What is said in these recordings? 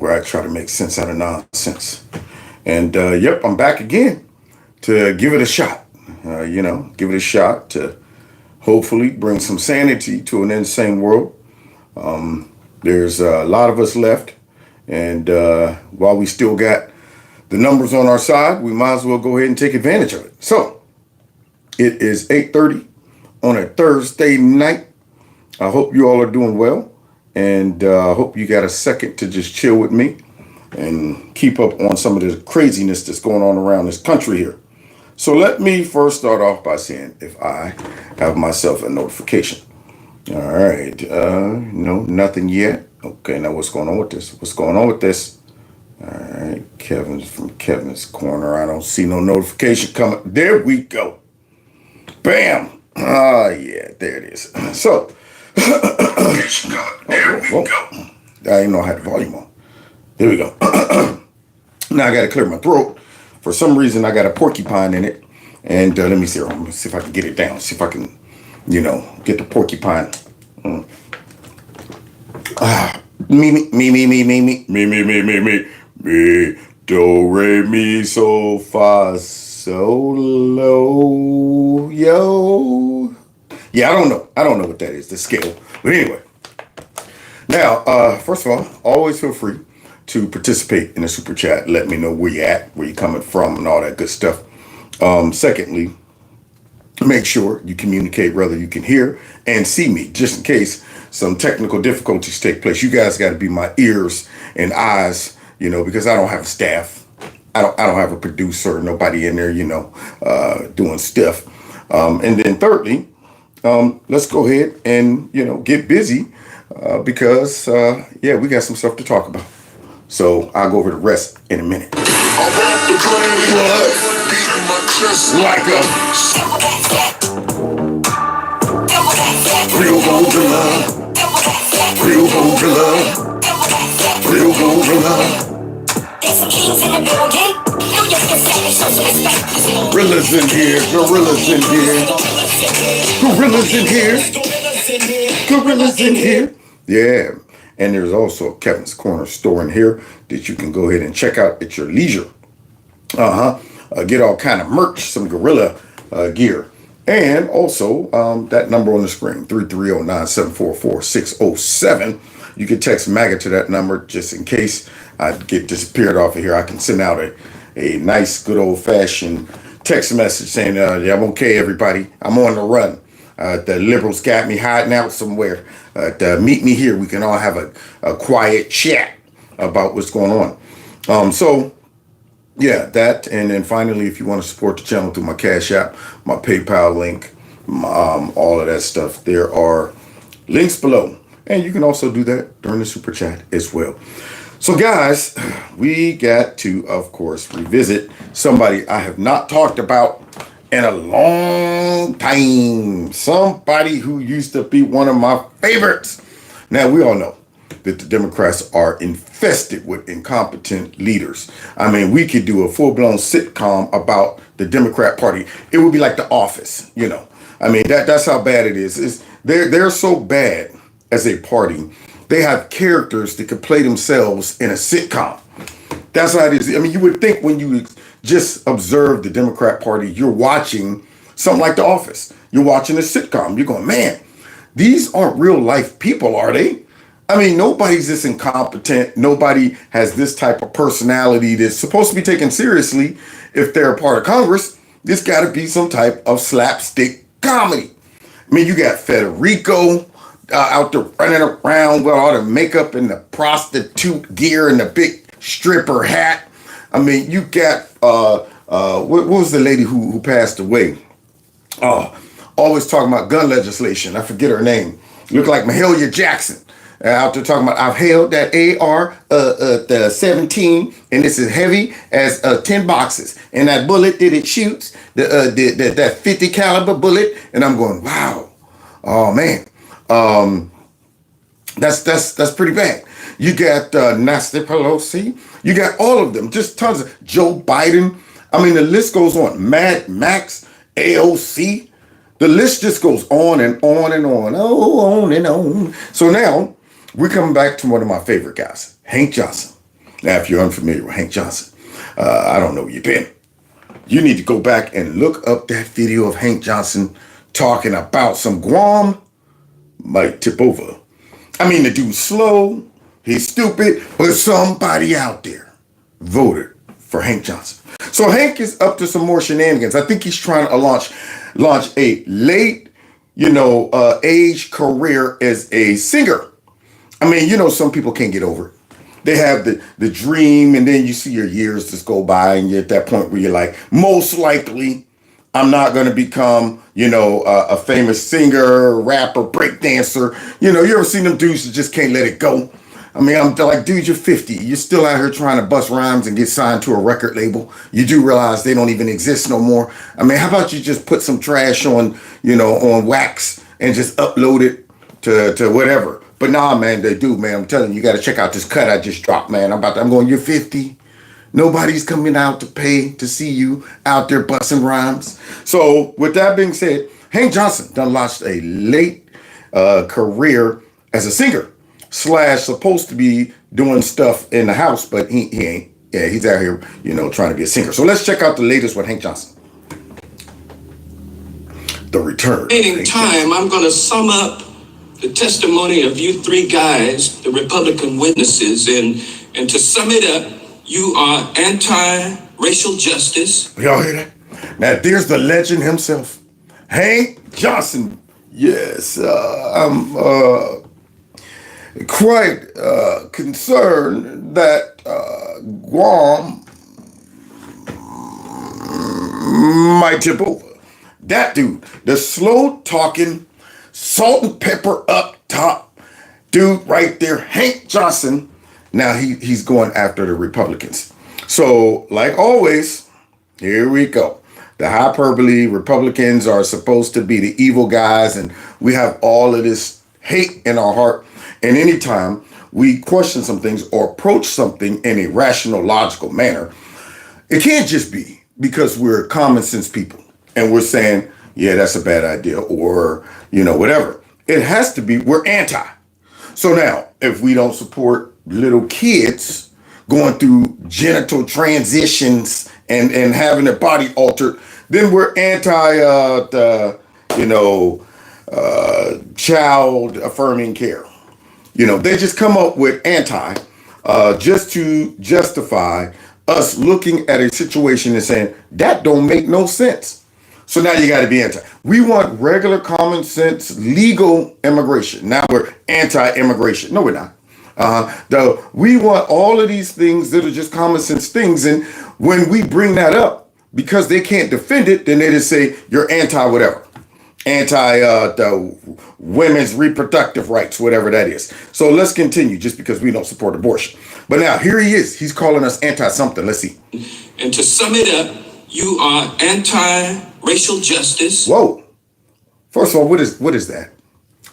where I try to make sense out of nonsense. And yep, I'm back again to give it a shot. Give it a shot to hopefully bring some sanity to an insane world. There's a lot of us left, and while we still got the numbers on our side, we might as well go ahead and take advantage of it. So it is 8:30 on a Thursday night. I hope you all are doing well, and I hope you got a second to just chill with me and keep up on some of the craziness that's going on around this country here. So let me first start off by saying if I have myself a notification. All right. No, nothing yet. Okay, now what's going on with this? What's going on with this? All right, Kevin's from Kevin's Corner. I don't see no notification coming. There we go. Bam. Ah, yeah, there it is. So, there we go. I didn't know I had the volume on. There we go. Now I got to clear my throat. For some reason, I got a porcupine in it. And let me see. I'm going to see if I can get it down. See if I can, get the porcupine. Me. Do, re, mi, so, fa, so, lo, yo. Yeah, I don't know what that is, the scale. But anyway. Now, first of all, always feel free to participate in the super chat. Let me know where you're at, where you're coming from, and all that good stuff. Secondly, make sure you communicate whether you can hear and see me, just in case some technical difficulties take place. You guys got to be my ears and eyes, because I don't have a staff. I don't have a producer, nobody in there, doing stuff. And then thirdly, let's go ahead and, get busy because, we got some stuff to talk about. So I'll go over the rest in a minute. Like a real gorilla. Real gorilla. Real gorilla. Gorillas in here. Gorillas in here. Gorillas in here. Gorillas in here. Yeah. And there's also a Kevin's Corner store in here that you can go ahead and check out at your leisure. Get all kind of merch, some gorilla gear. And also that number on the screen, 330-974-4607. You can text MAGA to that number just in case I get disappeared off of here. I can send out a nice, good old-fashioned text message saying, yeah, I'm okay, everybody. I'm on the run. The liberals got me hiding out somewhere. Meet me here. We can all have a quiet chat about what's going on. Yeah, that. And then finally, if you want to support the channel through my Cash App, my PayPal link, all of that stuff, there are links below. And you can also do that during the super chat as well. So guys, we got to, of course, revisit somebody I have not talked about in a long time. Somebody who used to be one of my favorites. Now, we all know that the Democrats are infested with incompetent leaders. I mean, we could do a full-blown sitcom about the Democrat Party. It would be like The Office, I mean, that's how bad it is. They're so bad as a party. They have characters that could play themselves in a sitcom. That's how it is. I mean, you would think when you just observe the Democrat Party, you're watching something like The Office. You're watching a sitcom. You're going, man, these aren't real life people, are they? I mean, nobody's this incompetent. Nobody has this type of personality that's supposed to be taken seriously if they're a part of Congress. This got to be some type of slapstick comedy. I mean, you got Federico out there running around with all the makeup and the prostitute gear and the big stripper hat. I mean, you got, what was the lady who passed away? Always talking about gun legislation. I forget her name. Looked like Mahalia Jackson. Out there talking about, I've held that AR the 17, and it's as heavy as 10 boxes. And that bullet that it shoots, that 50 caliber bullet, and I'm going, wow, oh man, that's pretty bad. You got Nancy Pelosi, you got all of them, just tons of Joe Biden. I mean, the list goes on. Mad Max, AOC. The list just goes on and on and on. Oh, on and on. So now we're coming back to one of my favorite guys, Hank Johnson. Now, if you're unfamiliar with Hank Johnson, I don't know where you've been. You need to go back and look up that video of Hank Johnson talking about some Guam might tip over. I mean, the dude's slow, he's stupid, but somebody out there voted for Hank Johnson. So Hank is up to some more shenanigans. I think he's trying to launch a late, age career as a singer. I mean, some people can't get over it. They have the dream, and then you see your years just go by, and you're at that point where you're like, most likely, I'm not going to become, a famous singer, rapper, breakdancer. You ever seen them dudes that just can't let it go? I mean, I'm like, dude, you're 50. You're still out here trying to bust rhymes and get signed to a record label. You do realize they don't even exist no more. I mean, how about you just put some trash on, on wax and just upload it to whatever. But nah, man, they do, man. I'm telling you, you got to check out this cut I just dropped, man. I'm going, you're 50. Nobody's coming out to pay to see you out there busting rhymes. So with that being said, Hank Johnson done launched a late career as a singer / supposed to be doing stuff in the house, but he ain't. Yeah, he's out here, trying to be a singer. So let's check out the latest with Hank Johnson. The return. In time, I'm going to sum up the testimony of you three guys, the Republican witnesses, and to sum it up, you are anti-racial justice. Y'all hear that? Now, there's the legend himself, Hank Johnson. Yes, I'm quite concerned that Guam might tip over. That dude, the slow-talking, salt and pepper up top dude right there, Hank Johnson. Now he's going after the Republicans. So, like always, here we go. The hyperbole, Republicans are supposed to be the evil guys, and we have all of this hate in our heart. And anytime we question some things or approach something in a rational, logical manner, it can't just be because we're common sense people and we're saying, yeah, that's a bad idea, or, whatever. It has to be, we're anti. So now, if we don't support little kids going through genital transitions and having their body altered, then we're anti, child affirming care. They just come up with anti just to justify us looking at a situation and saying, that don't make no sense. So now you got to be anti. We want regular, common sense, legal immigration. Now we're anti-immigration. No, we're not. We want all of these things that are just common sense things. And when we bring that up, because they can't defend it, then they just say, you're anti-whatever. The women's reproductive rights, whatever that is. So let's continue just because we don't support abortion. But now here he is. He's calling us anti-something. Let's see. And to sum it up, you are anti-racial justice. Whoa. First of all, what is that?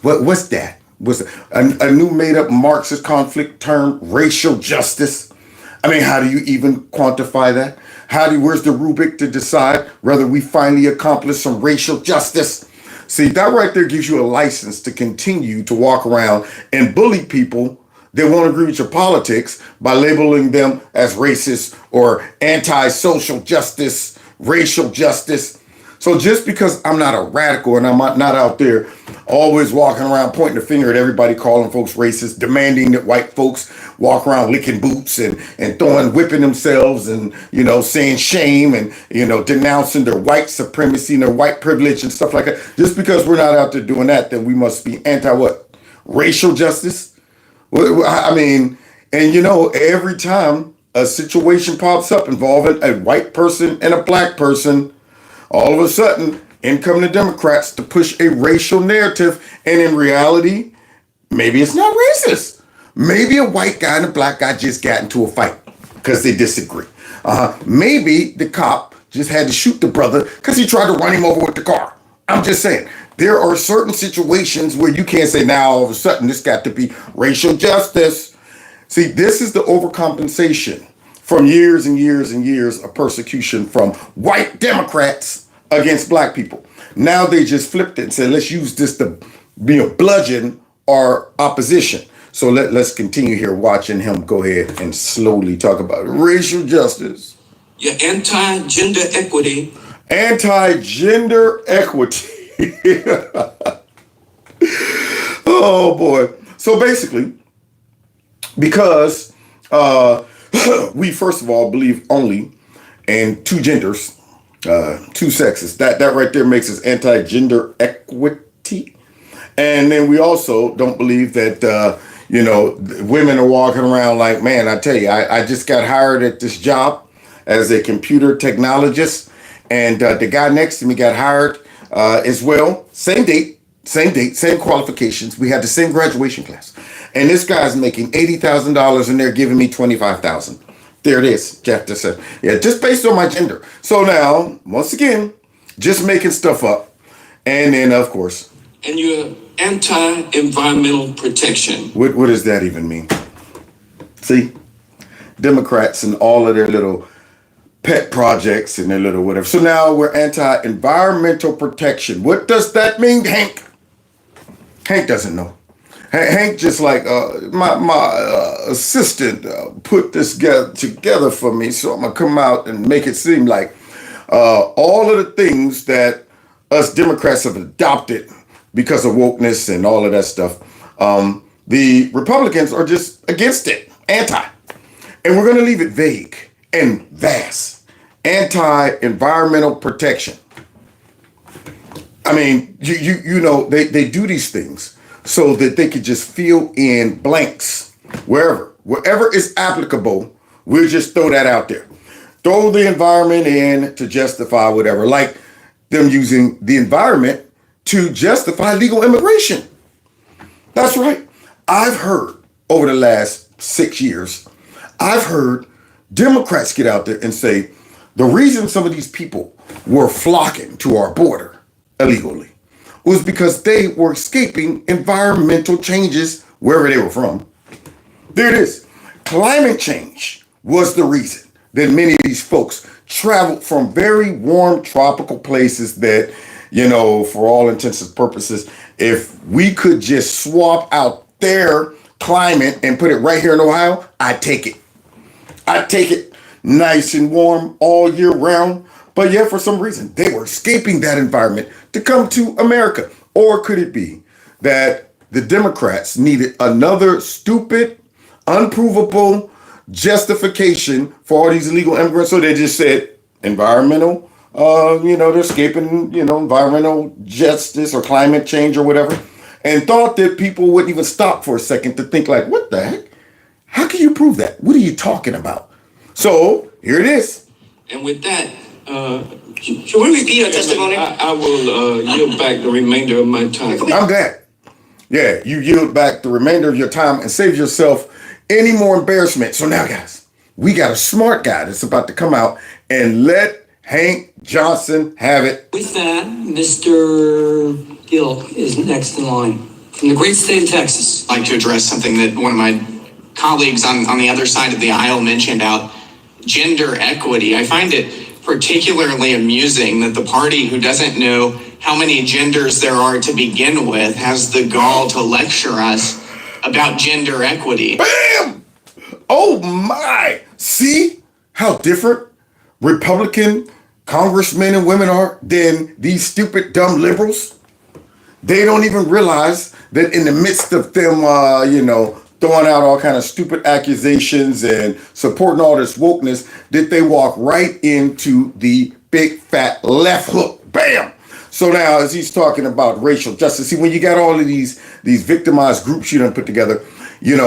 What's that? What's a new made-up Marxist conflict term, racial justice? I mean, how do you even quantify that? Where's the rubric to decide whether we finally accomplish some racial justice? See, that right there gives you a license to continue to walk around and bully people that won't agree with your politics by labeling them as racist or anti-social justice, racial justice. So just because I'm not a radical and I'm not out there always walking around pointing the finger at everybody, calling folks racist, demanding that white folks walk around licking boots and whipping themselves and, saying shame and, denouncing their white supremacy and their white privilege and stuff like that. Just because we're not out there doing that, then we must be anti-what? Racial justice? I mean, and every time a situation pops up involving a white person and a black person, all of a sudden, in come the Democrats to push a racial narrative. And in reality, maybe it's not racist. Maybe a white guy and a black guy just got into a fight because they disagree. Maybe the cop just had to shoot the brother because he tried to run him over with the car. I'm just saying, there are certain situations where you can't say now all of a sudden this got to be racial justice. See, this is the overcompensation from years and years and years of persecution from white Democrats against black people. Now they just flipped it and said, let's use this to bludgeon our opposition. So let's continue here watching him go ahead and slowly talk about racial justice. You're anti-gender equity. Anti-gender equity. Oh boy. So basically, because we first of all believe only in two genders, two sexes. That right there makes us anti-gender equity. And then we also don't believe that women are walking around like, man, I tell you, I just got hired at this job as a computer technologist, and the guy next to me got hired as well. Same date, same qualifications. We had the same graduation class, and this guy's making $80,000, and they're giving me $25,000. There it is. Jeff just said, yeah, just based on my gender. So now, once again, just making stuff up, and then of course. And you're anti-environmental protection. What does that even mean? See, Democrats and all of their little pet projects and their little whatever. So now we're anti-environmental protection. What does that mean, Hank? Hank doesn't know. Hank just like my assistant put this together for me, so I'm gonna come out and make it seem like all of the things that us Democrats have adopted because of wokeness and all of that stuff, the Republicans are just against it, anti. And we're going to leave it vague and vast. Anti-environmental protection. I mean, you know, they do these things so that they could just fill in blanks wherever is applicable. We'll just throw that out there. Throw the environment in to justify whatever, like them using the environment to justify legal immigration. That's right. I've heard over the last 6 years, I've heard Democrats get out there and say the reason some of these people were flocking to our border illegally was because they were escaping environmental changes wherever they were from. There it is. Climate change was the reason that many of these folks traveled from very warm tropical places that, you know, for all intents and purposes, if we could just swap out their climate and put it right here in Ohio, I'd take it. I'd take it nice and warm all year round. But yet, for some reason, they were escaping that environment to come to America. Or could it be that the Democrats needed another stupid, unprovable justification for all these illegal immigrants? So they just said environmental, they're escaping, environmental justice or climate change or whatever, and thought that people wouldn't even stop for a second to think like, what the heck? How can you prove that? What are you talking about? So here it is. And with that, should we repeat your testimony? I will yield back the remainder of my time. I'm glad. Yeah, you yield back the remainder of your time and save yourself any more embarrassment. So now, guys, we got a smart guy that's about to come out and let Hank Johnson have it. With that, Mr. Gill is next in line from the great state of Texas. I'd like to address something that one of my colleagues on the other side of the aisle mentioned about gender equity. I find it particularly amusing that the party who doesn't know how many genders there are to begin with has the gall to lecture us about gender equity. Bam! Oh my! See how different Republican congressmen and women are than these stupid, dumb liberals? They don't even realize that in the midst of them, throwing out all kind of stupid accusations and supporting all this wokeness, that they walk right into the big fat left hook. Bam! So now, as he's talking about racial justice, see, when you got all of these victimized groups you done put together, you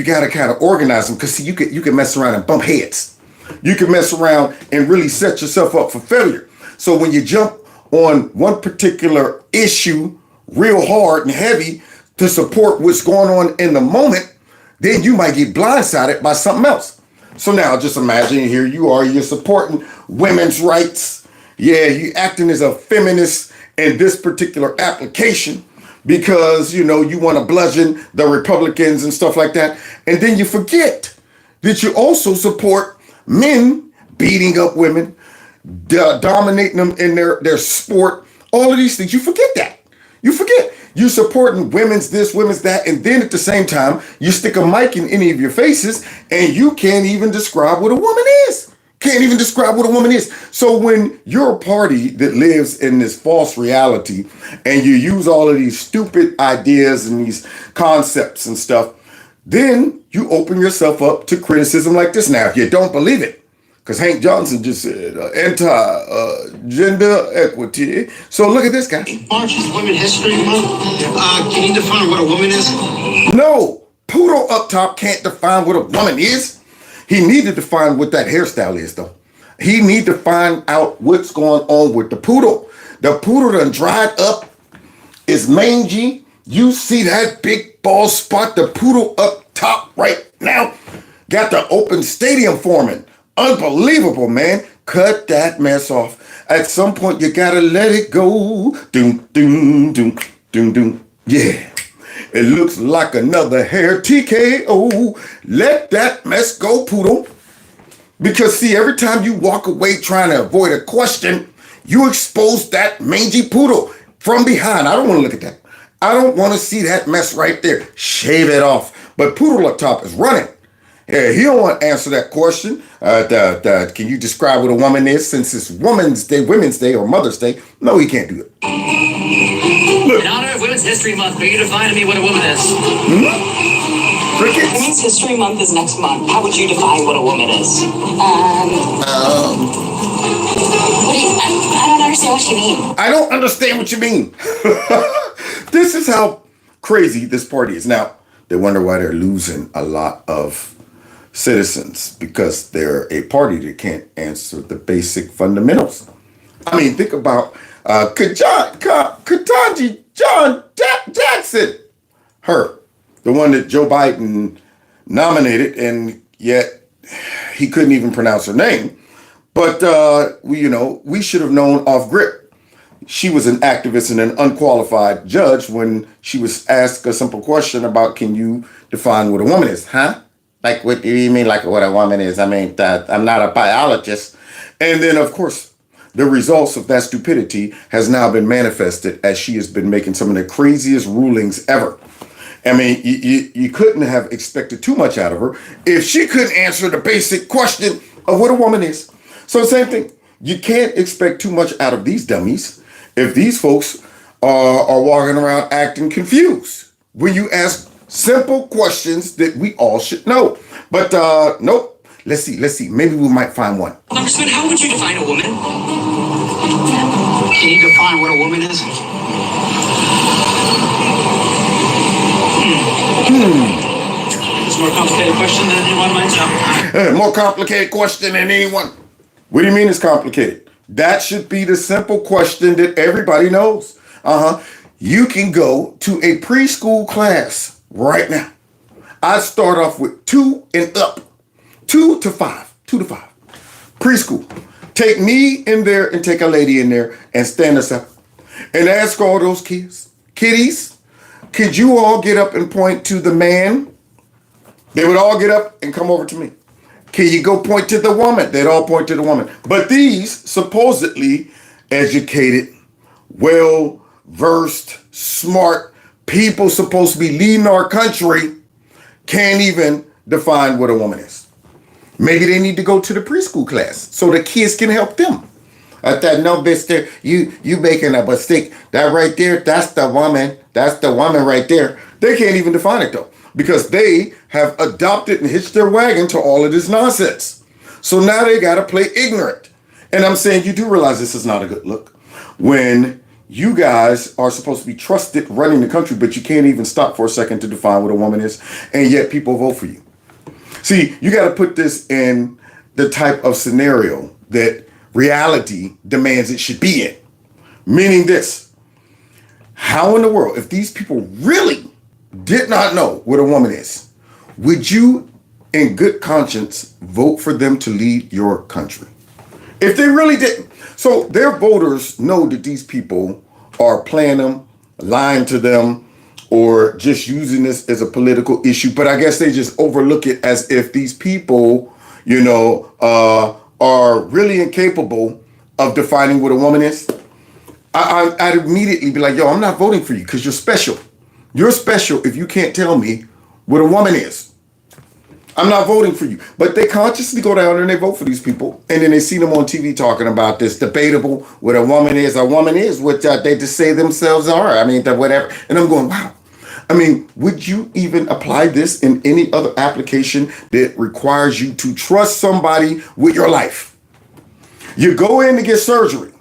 got to kind of organize them, because see, you can mess around and bump heads. You can mess around and really set yourself up for failure. So when you jump on one particular issue real hard and heavy to support what's going on in the moment, then you might get blindsided by something else. So now just imagine here you are, you're supporting women's rights. Yeah, you acting as a feminist in this particular application because, you want to bludgeon the Republicans and stuff like that. And then you forget that you also support men beating up women, dominating them in their sport, all of these things. You forget that. You forget. You supporting women's this, women's that, and then at the same time, you stick a mic in any of your faces, and you can't even describe what a woman is. Can't even describe what a woman is. So when you're a party that lives in this false reality, and you use all of these stupid ideas and these concepts and stuff, then you open yourself up to criticism like this. Now, if you don't believe it, because Hank Johnson just said anti-gender equity. So look at this guy. March is Women's History Month. Can you define what a woman is? No, Poodle up top can't define what a woman is. He need to define what that hairstyle is, though. He need to find out what's going on with the poodle. The poodle done dried up, is mangy. You see that big bald spot, the poodle up top right now. Got the open stadium forming. Unbelievable, man. Cut that mess off. At some point, you gotta let it go. Doom, doom, doom, doom, doom. Yeah. It looks like another hair TKO. Let that mess go, poodle. Because see, every time you walk away trying to avoid a question, you expose that mangy poodle from behind. I don't want to look at that. I don't want to see that mess right there. Shave it off. But poodle up top is running. Yeah, he don't want to answer that question. Can you describe what a woman is since it's Women's Day, or Mother's Day? No, he can't do it. In honor of Women's History Month, will you define to me what a woman is? Crickets? Women's History Month is next month. How would you define what a woman is? I don't understand what you mean. I don't understand what you mean. This is how crazy this party is. Now, they wonder why they're losing a lot of citizens, because they're a party that can't answer the basic fundamentals. I mean, think about Ketanji John Jackson, her, the one that Joe Biden nominated, and yet he couldn't even pronounce her name. But we should have known off grip. She was an activist and an unqualified judge when she was asked a simple question about, can you define what a woman is? Huh? Like, what do you mean, like what a woman is? I mean, I'm not a biologist. And then, of course, the results of that stupidity has now been manifested as she has been making some of the craziest rulings ever. I mean, you couldn't have expected too much out of her if she couldn't answer the basic question of what a woman is. So same thing. You can't expect too much out of these dummies if these folks are walking around acting confused when you ask simple questions that we all should know. But nope. Let's see. Maybe we might find one. Congressman, how would you define a woman? Can you define what a woman is? It's a more complicated question than anyone might know. More complicated question than anyone. What do you mean it's complicated? That should be the simple question that everybody knows. You can go to a preschool class right now. I'd start off with 2 and up. 2 to 5. Preschool. Take me in there and take a lady in there and stand us up. And ask all those kiddies, could you all get up and point to the man? They would all get up and come over to me. Can you go point to the woman? They'd all point to the woman. But these supposedly educated, well-versed, smart people supposed to be leading our country can't even define what a woman is. Maybe they need to go to the preschool class so the kids can help them. I thought, no, mister, you making a mistake. That right there, that's the woman. That's the woman right there. They can't even define it, though, because they have adopted and hitched their wagon to all of this nonsense. So now they got to play ignorant. And I'm saying, you do realize this is not a good look when you guys are supposed to be trusted running the country, but you can't even stop for a second to define what a woman is, and yet people vote for you. See, you got to put this in the type of scenario that reality demands it should be in. Meaning this: how in the world, if these people really did not know what a woman is, would you, in good conscience, vote for them to lead your country? If they really didn't. So their voters know that these people are playing them, lying to them, or just using this as a political issue. But I guess they just overlook it as if these people, are really incapable of defining what a woman is. I'd immediately be like, yo, I'm not voting for you because you're special. You're special if you can't tell me what a woman is. I'm not voting for you. But they consciously go down and they vote for these people. And then they see them on TV talking about this debatable what a woman is. A woman is what they just say themselves are. I mean, whatever. And I'm going, wow. I mean, would you even apply this in any other application that requires you to trust somebody with your life? You go in to get surgery.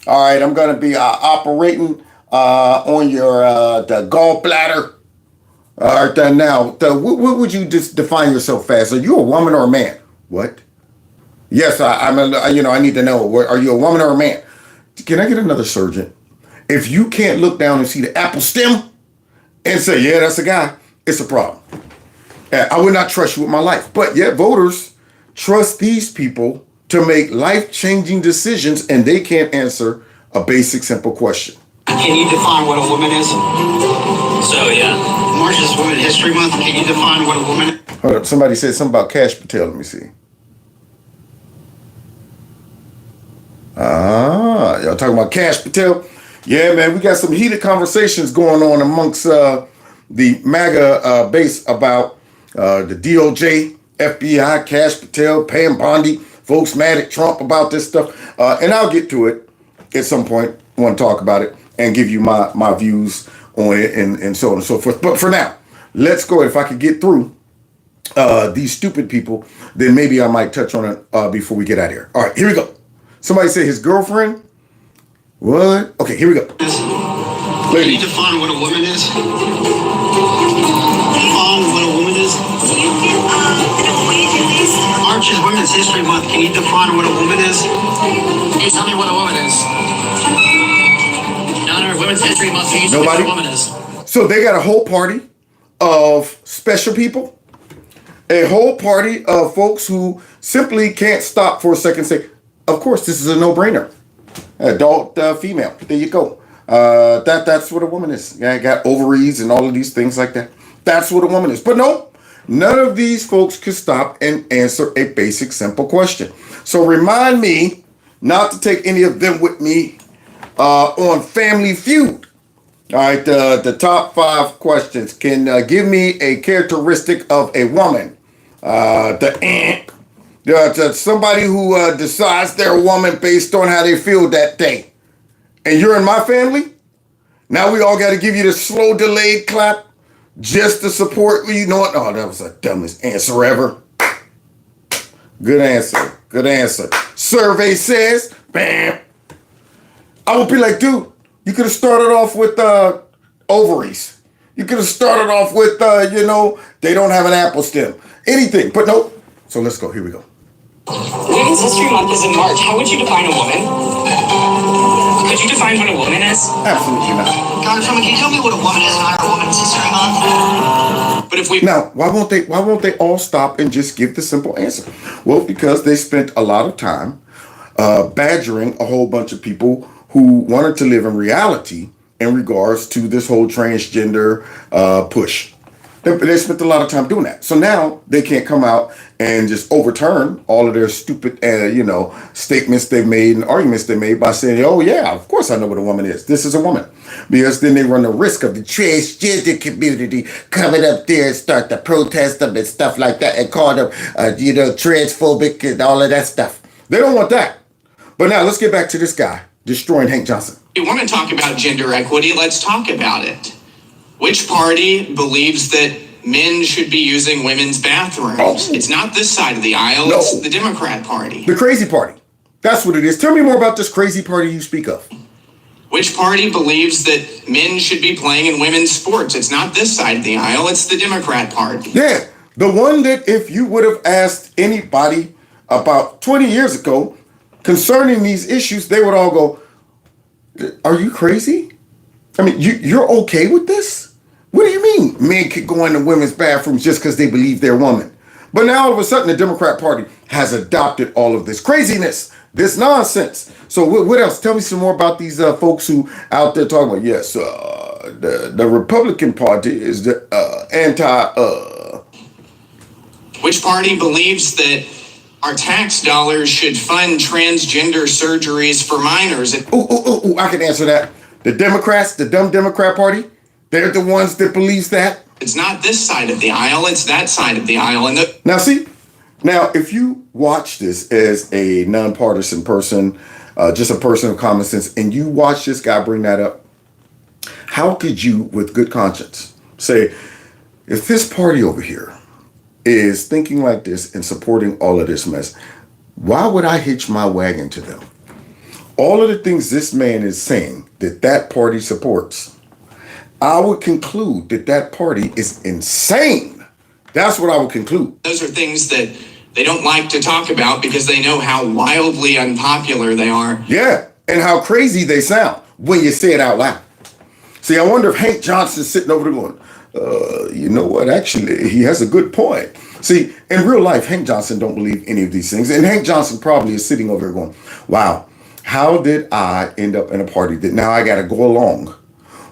All right, I'm going to be operating on your the gallbladder. All right, then now, what would you just define yourself as? Are you a woman or a man? What? Yes, I need to know. Are you a woman or a man? Can I get another surgeon? If you can't look down and see the apple stem and say, yeah, that's a guy, it's a problem. I would not trust you with my life. But yet voters trust these people to make life-changing decisions, and they can't answer a basic, simple question. Can you define what a woman is? So, yeah. March is Women's History Month. Can you define what a woman is? Hold up. Somebody said something about Cash Patel. Let me see. Y'all talking about Cash Patel? Yeah, man, we got some heated conversations going on amongst the MAGA base about the DOJ, FBI, Cash Patel, Pam Bondi, folks mad at Trump about this stuff. And I'll get to it at some point. I want to talk about it and give you my views on it and so on and so forth. But for now, let's go. If I could get through these stupid people, then maybe I might touch on it before we get out of here. All right, here we go. Somebody said his girlfriend. What? Okay, here we go. Can you define what a woman is? Define what a woman is? March is Women's History Month. Can you define what a woman is? Can you tell me what a woman is? In honor of Women's History Month, can you tell me what a woman is? So they got a whole party of special people, a whole party of folks who simply can't stop for a second and say, of course, this is a no-brainer. Adult female. There you go. That's what a woman is. Yeah, got ovaries and all of these things like that. That's what a woman is. But no, none of these folks could stop and answer a basic, simple question. So remind me not to take any of them with me on Family Feud. All right, the top 5 questions. Can give me a characteristic of a woman. Somebody who decides they're a woman based on how they feel that day. And you're in my family? Now we all got to give you the slow delayed clap just to support you. Know what? Oh, that was the dumbest answer ever. Good answer. Good answer. Survey says, bam. I would be like, dude, you could have started off with ovaries. You could have started off with, they don't have an apple stem. Anything, but nope. So let's go. Here we go. Women's History Month is in March. How would you define a woman? Could you define what a woman is? Absolutely not. Congresswoman, can you tell me what a woman is in honor of Women's History Month? But if we Now, why won't they all stop and just give the simple answer? Well, because they spent a lot of time badgering a whole bunch of people who wanted to live in reality in regards to this whole transgender push. They spent a lot of time doing that. So now they can't come out and just overturn all of their stupid, statements they made and arguments they made by saying, oh, yeah, of course I know what a woman is. This is a woman. Because then they run the risk of the transgender community coming up there and start to protest them and stuff like that and call them, transphobic and all of that stuff. They don't want that. But now let's get back to this guy destroying Hank Johnson. want to talk about gender equity, let's talk about it. Which party believes that men should be using women's bathrooms? Oh. It's not this side of the aisle, No. It's the Democrat Party. The crazy party. That's what it is. Tell me more about this crazy party you speak of. Which party believes that men should be playing in women's sports? It's not this side of the aisle, it's the Democrat Party. Yeah, the one that if you would have asked anybody about 20 years ago concerning these issues, they would all go, are you crazy? I mean, you're okay with this? What do you mean men could go into women's bathrooms just because they believe they're women? But now all of a sudden the Democrat Party has adopted all of this craziness, this nonsense. So what else? Tell me some more about these folks who out there talking about, yes, the Republican Party is the Which party believes that our tax dollars should fund transgender surgeries for minors. I can answer that. The Democrats, the dumb Democrat Party, they're the ones that believes that. It's not this side of the aisle, it's that side of the aisle. And Now, see, now if you watch this as a nonpartisan person, just a person of common sense, and you watch this guy bring that up, how could you, with good conscience, say, if this party over here is thinking like this and supporting all of this mess, why would I hitch my wagon to them? All of the things this man is saying that that party supports, I would conclude that that party is insane. That's what I would conclude. those are things that they don't like to talk about because they know how wildly unpopular they are. Yeah, and how crazy they sound when you say it out loud. See, I wonder if Hank Johnson's sitting over there going, you know what, actually, he has a good point. See, in real life, Hank Johnson don't believe any of these things. And Hank Johnson probably is sitting over there going, wow, how did I end up in a party that now I got to go along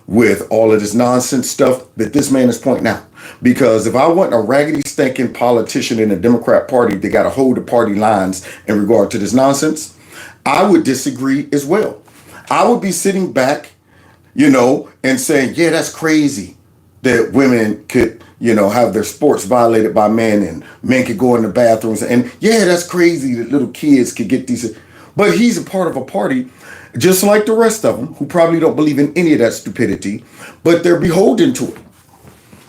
with all of this nonsense stuff that this man is pointing out? Because if I wasn't a raggedy, stinking politician in the Democrat Party that got to hold the party lines in regard to this nonsense, I would disagree as well. I would be sitting back, and saying, yeah, that's crazy that women could, have their sports violated by men and men could go in the bathrooms. And yeah, that's crazy that little kids could get these. But he's a part of a party, just like the rest of them, who probably don't believe in any of that stupidity, but they're beholden to it.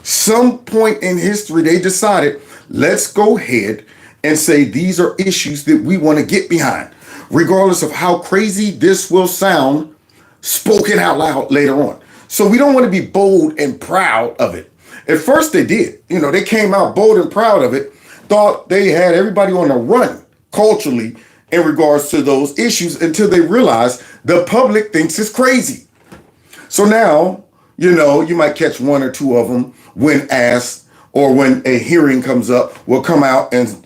Some point in history, they decided, let's go ahead and say these are issues that we want to get behind, regardless of how crazy this will sound spoken out loud later on. So we don't want to be bold and proud of it. At first they did. They came out bold and proud of it, thought they had everybody on the run culturally in regards to those issues until they realized the public thinks it's crazy. So now, you might catch one or two of them when asked or when a hearing comes up will come out and,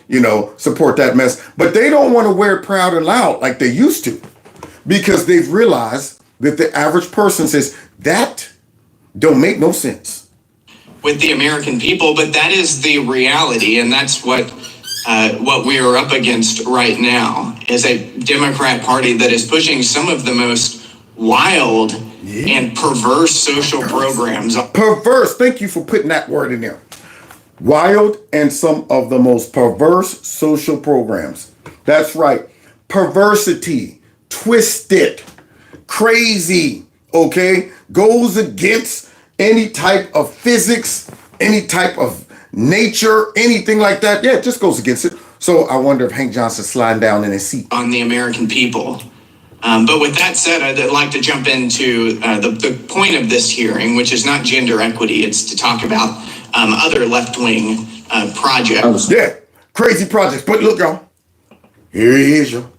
support that mess. But they don't want to wear it proud and loud like they used to because they've realized that the average person says that don't make no sense with the American people, but that is the reality, and that's what we are up against right now is a Democrat Party that is pushing some of the most wild and perverse social programs. Perverse. Thank you for putting that word in there. Wild and some of the most perverse social programs. That's right. Perversity, twisted, crazy, okay, goes against any type of physics, any type of nature, anything like that. Yeah, it just goes against it. So I wonder if Hank Johnson's sliding down in his seat. On the American people. But with that said, I'd like to jump into the point of this hearing, which is not gender equity. It's to talk about other left-wing projects. Yeah, crazy projects. But look, y'all, here he is, y'all.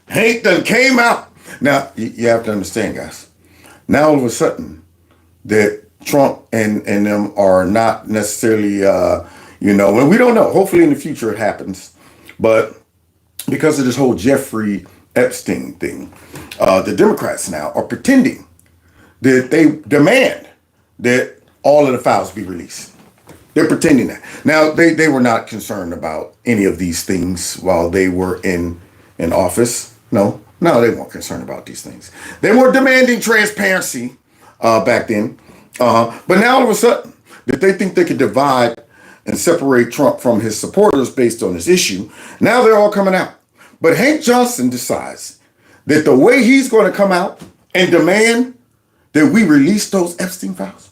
Hank done came out. Now, you have to understand, guys. Now, all of a sudden, that Trump and them are not necessarily, and we don't know. Hopefully in the future it happens. But because of this whole Jeffrey Epstein thing, the Democrats now are pretending that they demand that all of the files be released. They're pretending that. Now, they were not concerned about any of these things while they were in office. No, they weren't concerned about these things. They were demanding transparency back then. But now all of a sudden, that they think they could divide and separate Trump from his supporters based on this issue, now they're all coming out. But Hank Johnson decides that the way he's going to come out and demand that we release those Epstein files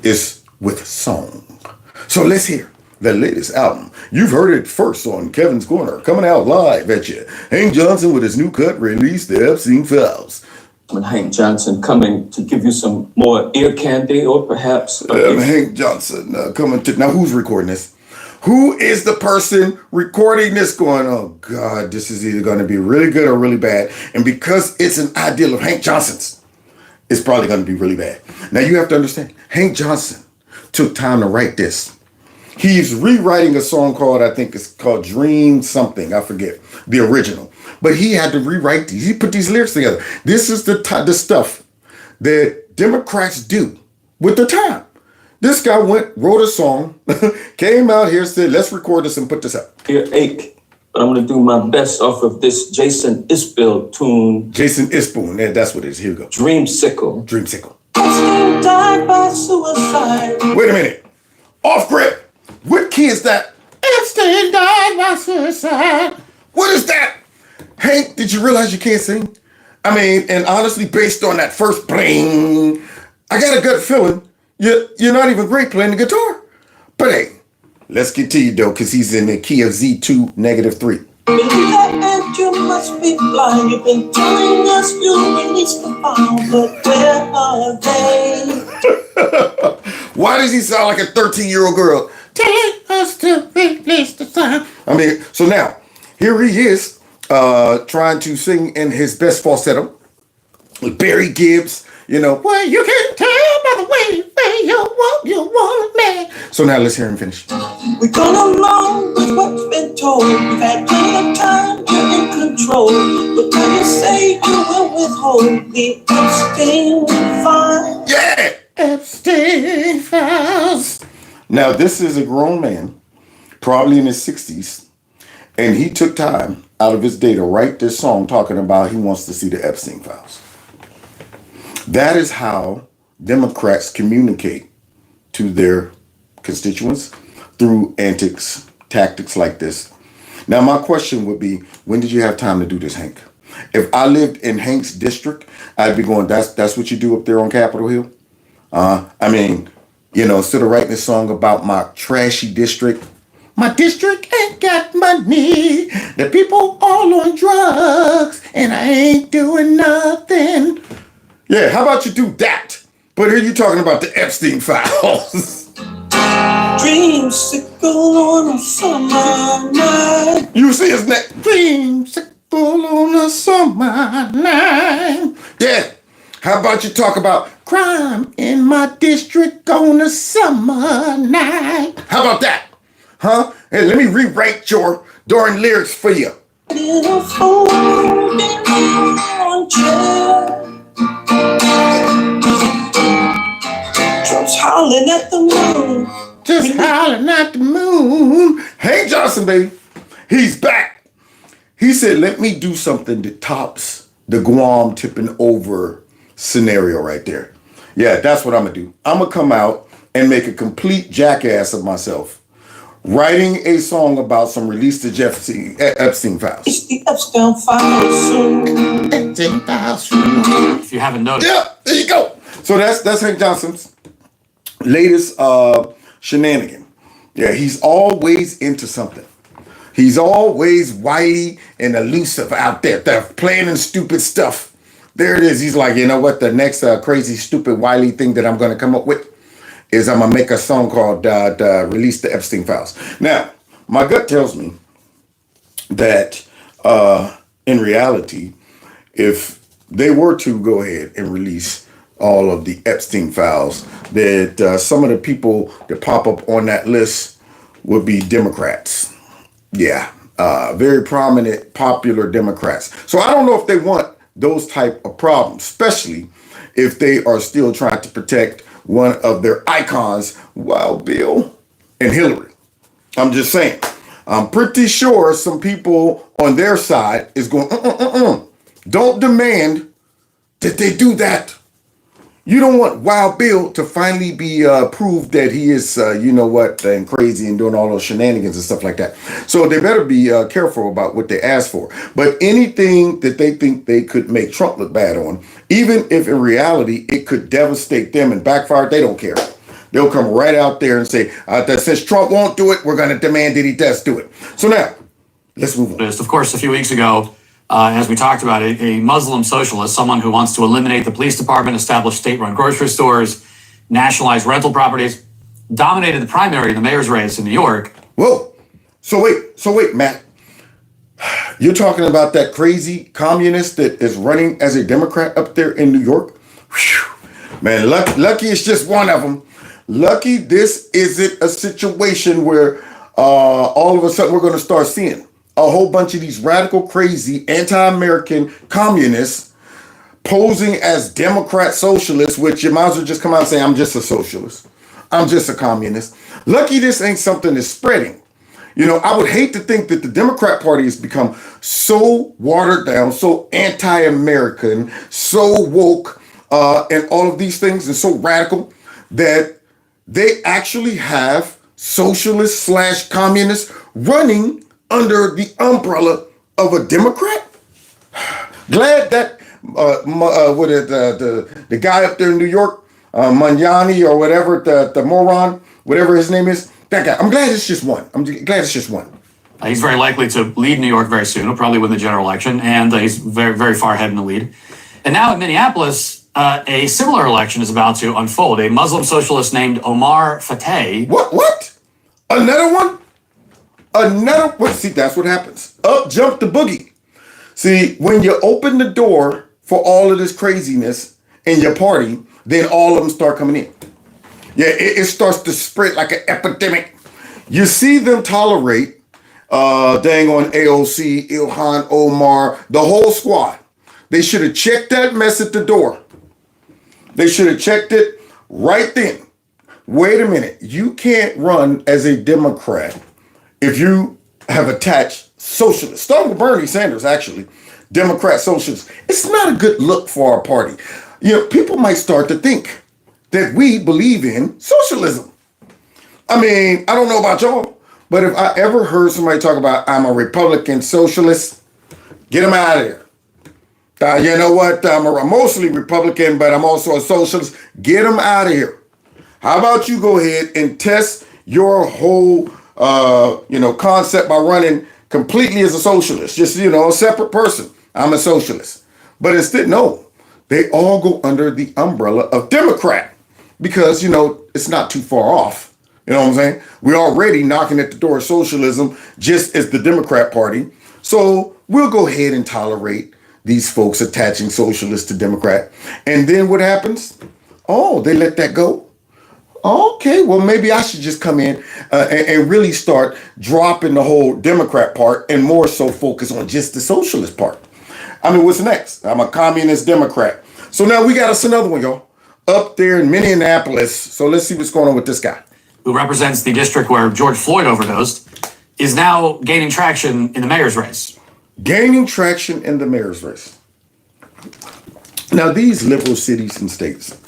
is with a song. So let's hear the latest album. You've heard it first on Kevin's Corner, coming out live at you. Hank Johnson with his new cut, Release the Epstein Files. And Hank Johnson coming to give you some more ear candy, or perhaps... Hank Johnson coming to... Now, who's recording this? Who is the person recording this going, oh, God, this is either going to be really good or really bad. And because it's an ideal of Hank Johnson's, it's probably going to be really bad. Now, you have to understand, Hank Johnson took time to write this. He's rewriting a song called, I think it's called Dream Something. I forget the original. But he had to rewrite these. He put these lyrics together. This is the stuff that Democrats do with their time. This guy wrote a song, came out here, said, let's record this and put this up. Earache but I'm gonna do my best off of this Jason Isbell tune. Jason Isbell, yeah, that's what it is. Here we go. Dreamsicle. Dreamsicle. Epstein died by suicide. Wait a minute. Off grip. What key is that? Epstein died by suicide. What is that? Hank, did you realize you can't sing? I mean, and honestly, based on that first bling, I got a gut feeling you're not even great playing the guitar. But hey, let's continue though, because he's in the key of Z2 -3. And you must be blind. You've been telling us you released the file, but where are they? Why does he sound like a 13-year-old girl? Telling us to release the file. I mean, so now, here he is, trying to sing in his best falsetto. With Barry Gibbs, you know, well, you can tell by the way you want me. So now let's hear him finish. We've gone along with what's been told. We've had plenty of time, you're in control. But when you say you will withhold the Epstein files. Yeah! Epstein files. Now, this is a grown man, probably in his 60s, and he took time out of his day to write this song talking about he wants to see the Epstein files. That is how Democrats communicate to their constituents through antics, tactics like this. Now, my question would be, when did you have time to do this, Hank? If I lived in Hank's district, I'd be going, that's what you do up there on Capitol Hill? I mean, you know, instead of writing a song about my trashy district, my district ain't got money, the people all on drugs, and I ain't doing nothing. Yeah, how about you do that? But here you talking about the Epstein files. Dreamsicle on a summer night. You see his neck. Dreamsicle on a summer night. Yeah. How about you talk about crime in my district on a summer night? How about that? Huh? Hey, let me rewrite your darn lyrics for you. In a folding armchair. Trump's howling at the moon. Just howling at the moon. Hey, Johnson, baby. He's back. He said, let me do something that tops the Guam tipping over scenario right there. Yeah, that's what I'm going to do. I'm going to come out and make a complete jackass of myself, writing a song about some release the Epstein files. It's the Epstein files soon. Epstein files soon. If you haven't noticed. Yeah, there you go. So that's Hank Johnson's latest shenanigan. Yeah, he's always into something. He's always wily and elusive out there. They're planning stupid stuff. There it is. He's like, you know what? The next crazy, stupid, wily thing that I'm going to come up with is I'm going to make a song called Release the Epstein Files. Now, my gut tells me that in reality, if they were to go ahead and release all of the Epstein files, that some of the people that pop up on that list would be Democrats. Yeah, very prominent, popular Democrats. So I don't know if they want those type of problems, especially if they are still trying to protect one of their icons, Wild Bill and Hillary. I'm just saying. I'm pretty sure some people on their side is going, Don't demand that they do that. You don't want Wild Bill to finally be proved that he is, and crazy and doing all those shenanigans and stuff like that. So they better be careful about what they ask for. But anything that they think they could make Trump look bad on, even if in reality it could devastate them and backfire, they don't care. They'll come right out there and say, that since Trump won't do it, we're going to demand that he does do it. So now, let's move on. Of course, a few weeks ago, as we talked about, a Muslim socialist, someone who wants to eliminate the police department, establish state-run grocery stores, nationalize rental properties, dominated the primary in the mayor's race in New York. Whoa. So wait, Matt. You're talking about that crazy communist that is running as a Democrat up there in New York? Whew. Man, lucky it's just one of them. Lucky this isn't a situation where all of a sudden we're going to start seeing a whole bunch of these radical, crazy, anti-American communists posing as Democrat socialists, which you might as well just come out and say, I'm just a socialist. I'm just a communist. Lucky this ain't something that's spreading. You know, I would hate to think that the Democrat Party has become so watered down, so anti-American, so woke, and all of these things, and so radical that they actually have socialists slash communists running under the umbrella of a Democrat. Glad that what is the guy up there in New York, Magnani or whatever, the moron, whatever his name is, that guy. I'm glad it's just one. Glad it's just one. He's very likely to lead New York very soon. He'll probably win the general election, and he's very, very far ahead in the lead. And now in Minneapolis, a similar election is about to unfold. A Muslim socialist named Omar Fateh. What? Another one? Another one? See, that's what happens. Up jump the boogie. See, when you open the door for all of this craziness in your party, then all of them start coming in. Yeah, it starts to spread like an epidemic. You see them tolerate dang on AOC, Ilhan Omar, the whole squad. They should have checked that mess at the door. They should have checked it right then. Wait a minute. You can't run as a Democrat if you have attached socialists. Starting with Bernie Sanders, actually. Democrat socialists. It's not a good look for our party. You know, people might start to think that we believe in socialism. I mean, I don't know about y'all, but if I ever heard somebody talk about I'm a Republican socialist, get them out of here. You know what? I'm mostly Republican, but I'm also a socialist. Get them out of here. How about you go ahead and test your whole, concept by running completely as a socialist, just, a separate person. I'm a socialist. But instead, no, they all go under the umbrella of Democrat because, it's not too far off. You know what I'm saying? We're already knocking at the door of socialism just as the Democrat Party. So we'll go ahead and tolerate these folks attaching socialists to Democrat. And then what happens? Oh, they let that go. Okay, well, maybe I should just come in and really start dropping the whole Democrat part and more so focus on just the socialist part. I mean, what's next? I'm a communist Democrat. So now we got us another one, y'all, up there in Minneapolis. So let's see what's going on with this guy. Who represents the district where George Floyd overdosed, is now gaining traction in the mayor's race. Gaining traction in the mayor's race. Now, these liberal cities and states,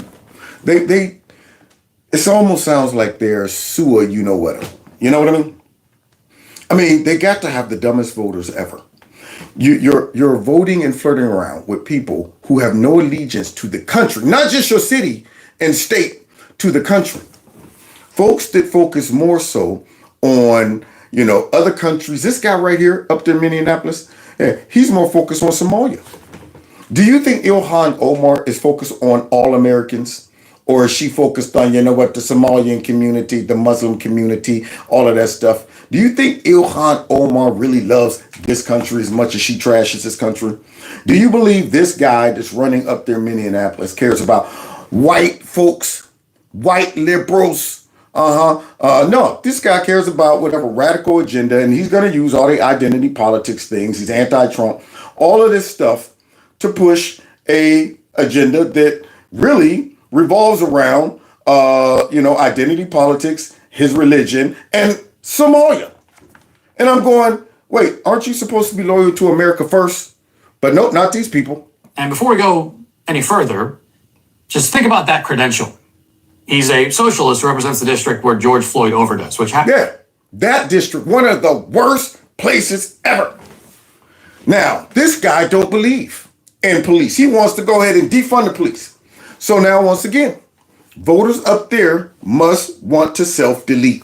it almost sounds like they're sewer, you know what? You know what I mean? I mean, they got to have the dumbest voters ever. You're voting and flirting around with people who have no allegiance to the country, not just your city and state, to the country. Folks that focus more so on, other countries. This guy right here up there in Minneapolis, he's more focused on Somalia. Do you think Ilhan Omar is focused on all Americans? Or is she focused on, the Somalian community, the Muslim community, all of that stuff? Do you think Ilhan Omar really loves this country as much as she trashes this country? Do you believe this guy that's running up there in Minneapolis cares about white folks, white liberals? No, this guy cares about whatever radical agenda, and he's going to use all the identity politics things. He's anti-Trump, all of this stuff to push a agenda that really revolves around, identity politics, his religion, and Somalia. And I'm going, wait, aren't you supposed to be loyal to America first? But no, not these people. And before we go any further, just think about that credential. He's a socialist who represents the district where George Floyd overdosed, which happened. Yeah, that district, one of the worst places ever. Now, this guy don't believe in police. He wants to go ahead and defund the police. So now, once again, voters up there must want to self-delete.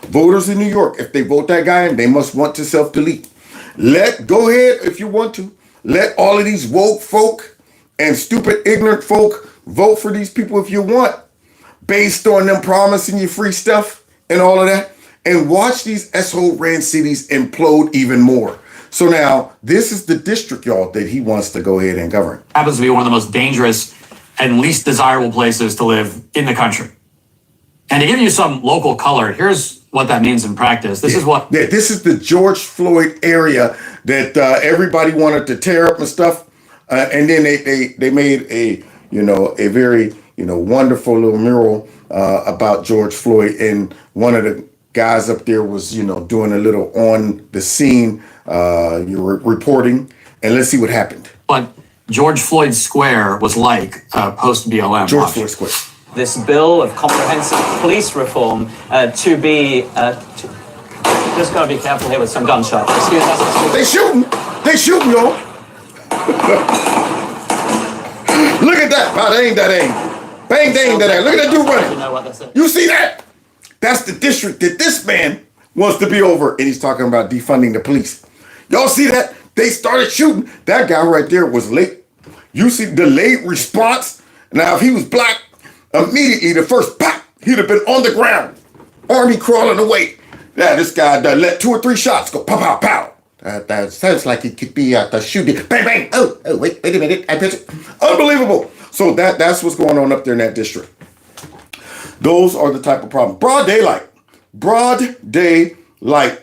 Voters in New York, if they vote that guy in, they must want to self-delete. Go ahead if you want to. Let all of these woke folk and stupid, ignorant folk vote for these people if you want, based on them promising you free stuff and all of that. And watch these S-hole ran cities implode even more. So now, this is the district, y'all, that he wants to go ahead and govern. Happens to be one of the most dangerous and least desirable places to live in the country. And to give you some local color, here's what that means in practice. This is the George Floyd area that everybody wanted to tear up and stuff. And then they made a very, wonderful little mural about George Floyd in one of the guys up there was, doing a little on the scene reporting, and let's see what happened. But George Floyd Square was like post BLM. George Floyd Square. This bill of comprehensive police reform to be. Just gotta be careful here with some gunshots. Excuse us. They shooting, y'all. Look at that. Bang, that aim. Bang, dang, that aim. Look at that dude running. You know what this is? You see that? That's the district that this man wants to be over, and he's talking about defunding the police. Y'all see that? They started shooting. That guy right there was late. You see delayed response. Now, if he was black, immediately the first pop, he'd have been on the ground. Army crawling away. Yeah, this guy let 2 or 3 shots go. Pow, pow, pow. That sounds like it could be the shooting. Bang, bang. Oh, wait a minute. I bet it. Unbelievable. So that's what's going on up there in that district. Those are the type of problems. Broad daylight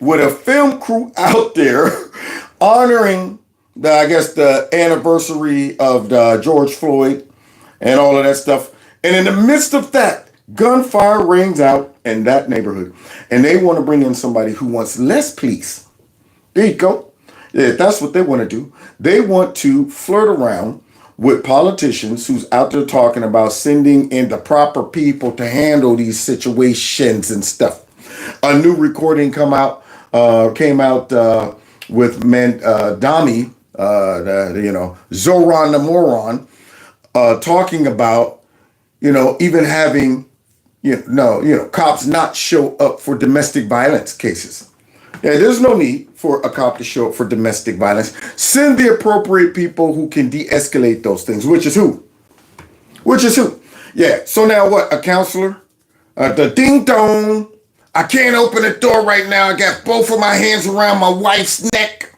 with a film crew out there honoring the anniversary of George Floyd and all of that stuff. And in the midst of that, gunfire rings out in that neighborhood. And they want to bring in somebody who wants less police. There you go. Yeah, that's what they want to do. They want to flirt around with politicians who's out there talking about sending in the proper people to handle these situations and stuff. A new recording came out with Dami, Zoran the moron, talking about, even having, cops not show up for domestic violence cases. Yeah, there's no need for a cop to show up for domestic violence. Send the appropriate people who can de-escalate those things, which is who? Yeah, so now what? A counselor? The ding dong. I can't open the door right now. I got both of my hands around my wife's neck.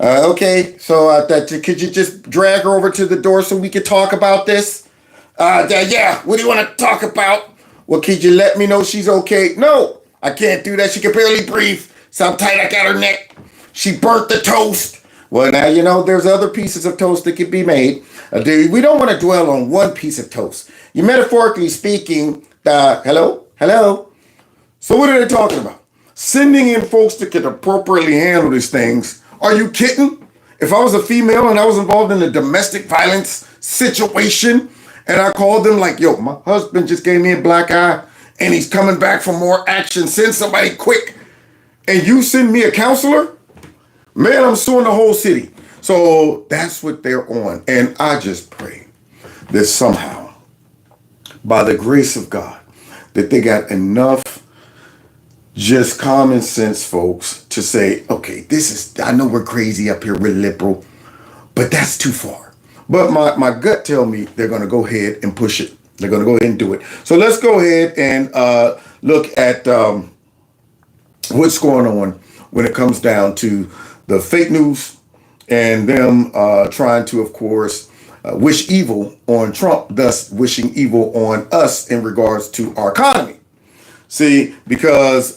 Okay, so could you just drag her over to the door so we could talk about this? Yeah, what do you want to talk about? Well, could you let me know she's okay? No, I can't do that. She can barely breathe. So tight I got her neck. She burnt the toast. Well, now, there's other pieces of toast that could be made. We don't want to dwell on one piece of toast. You metaphorically speaking, hello? So what are they talking about? Sending in folks that can appropriately handle these things. Are you kidding? If I was a female and I was involved in a domestic violence situation and I called them like, yo, my husband just gave me a black eye and he's coming back for more action. Send somebody quick. And you send me a counselor? Man, I'm suing the whole city. So that's what they're on. And I just pray that somehow, by the grace of God, that they got enough just common sense folks to say, okay, I know we're crazy up here, we're liberal, but that's too far. But my gut tell me they're going to go ahead and push it. They're going to go ahead and do it. So let's go ahead and look at what's going on when it comes down to the fake news and them trying to, of course, wish evil on Trump, thus wishing evil on us in regards to our economy. See, because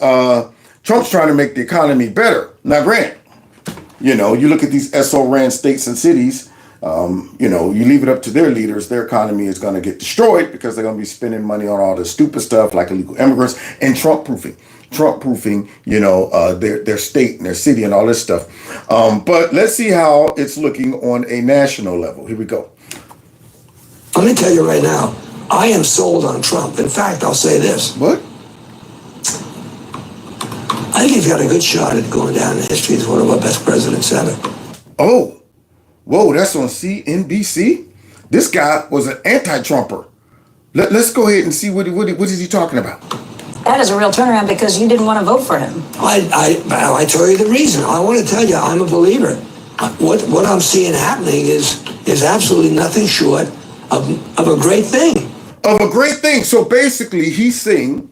Trump's trying to make the economy better. Now, granted, you look at these SO-ran states and cities, you leave it up to their leaders, their economy is going to get destroyed because they're going to be spending money on all this stupid stuff like illegal immigrants and Trump-proofing, their state and their city and all this stuff. But let's see how it's looking on a national level. Here we go. Let me tell you right now, I am sold on Trump. In fact, I'll say this. What? I think he's got a good shot at going down in history as one of our best presidents ever. Oh, whoa, that's on CNBC? This guy was an anti-Trumper. Let's go ahead and see what is he talking about. That is a real turnaround because you didn't want to vote for him. I tell you the reason. I want to tell you, I'm a believer. What I'm seeing happening is absolutely nothing short of a great thing. Of a great thing. So basically, he's saying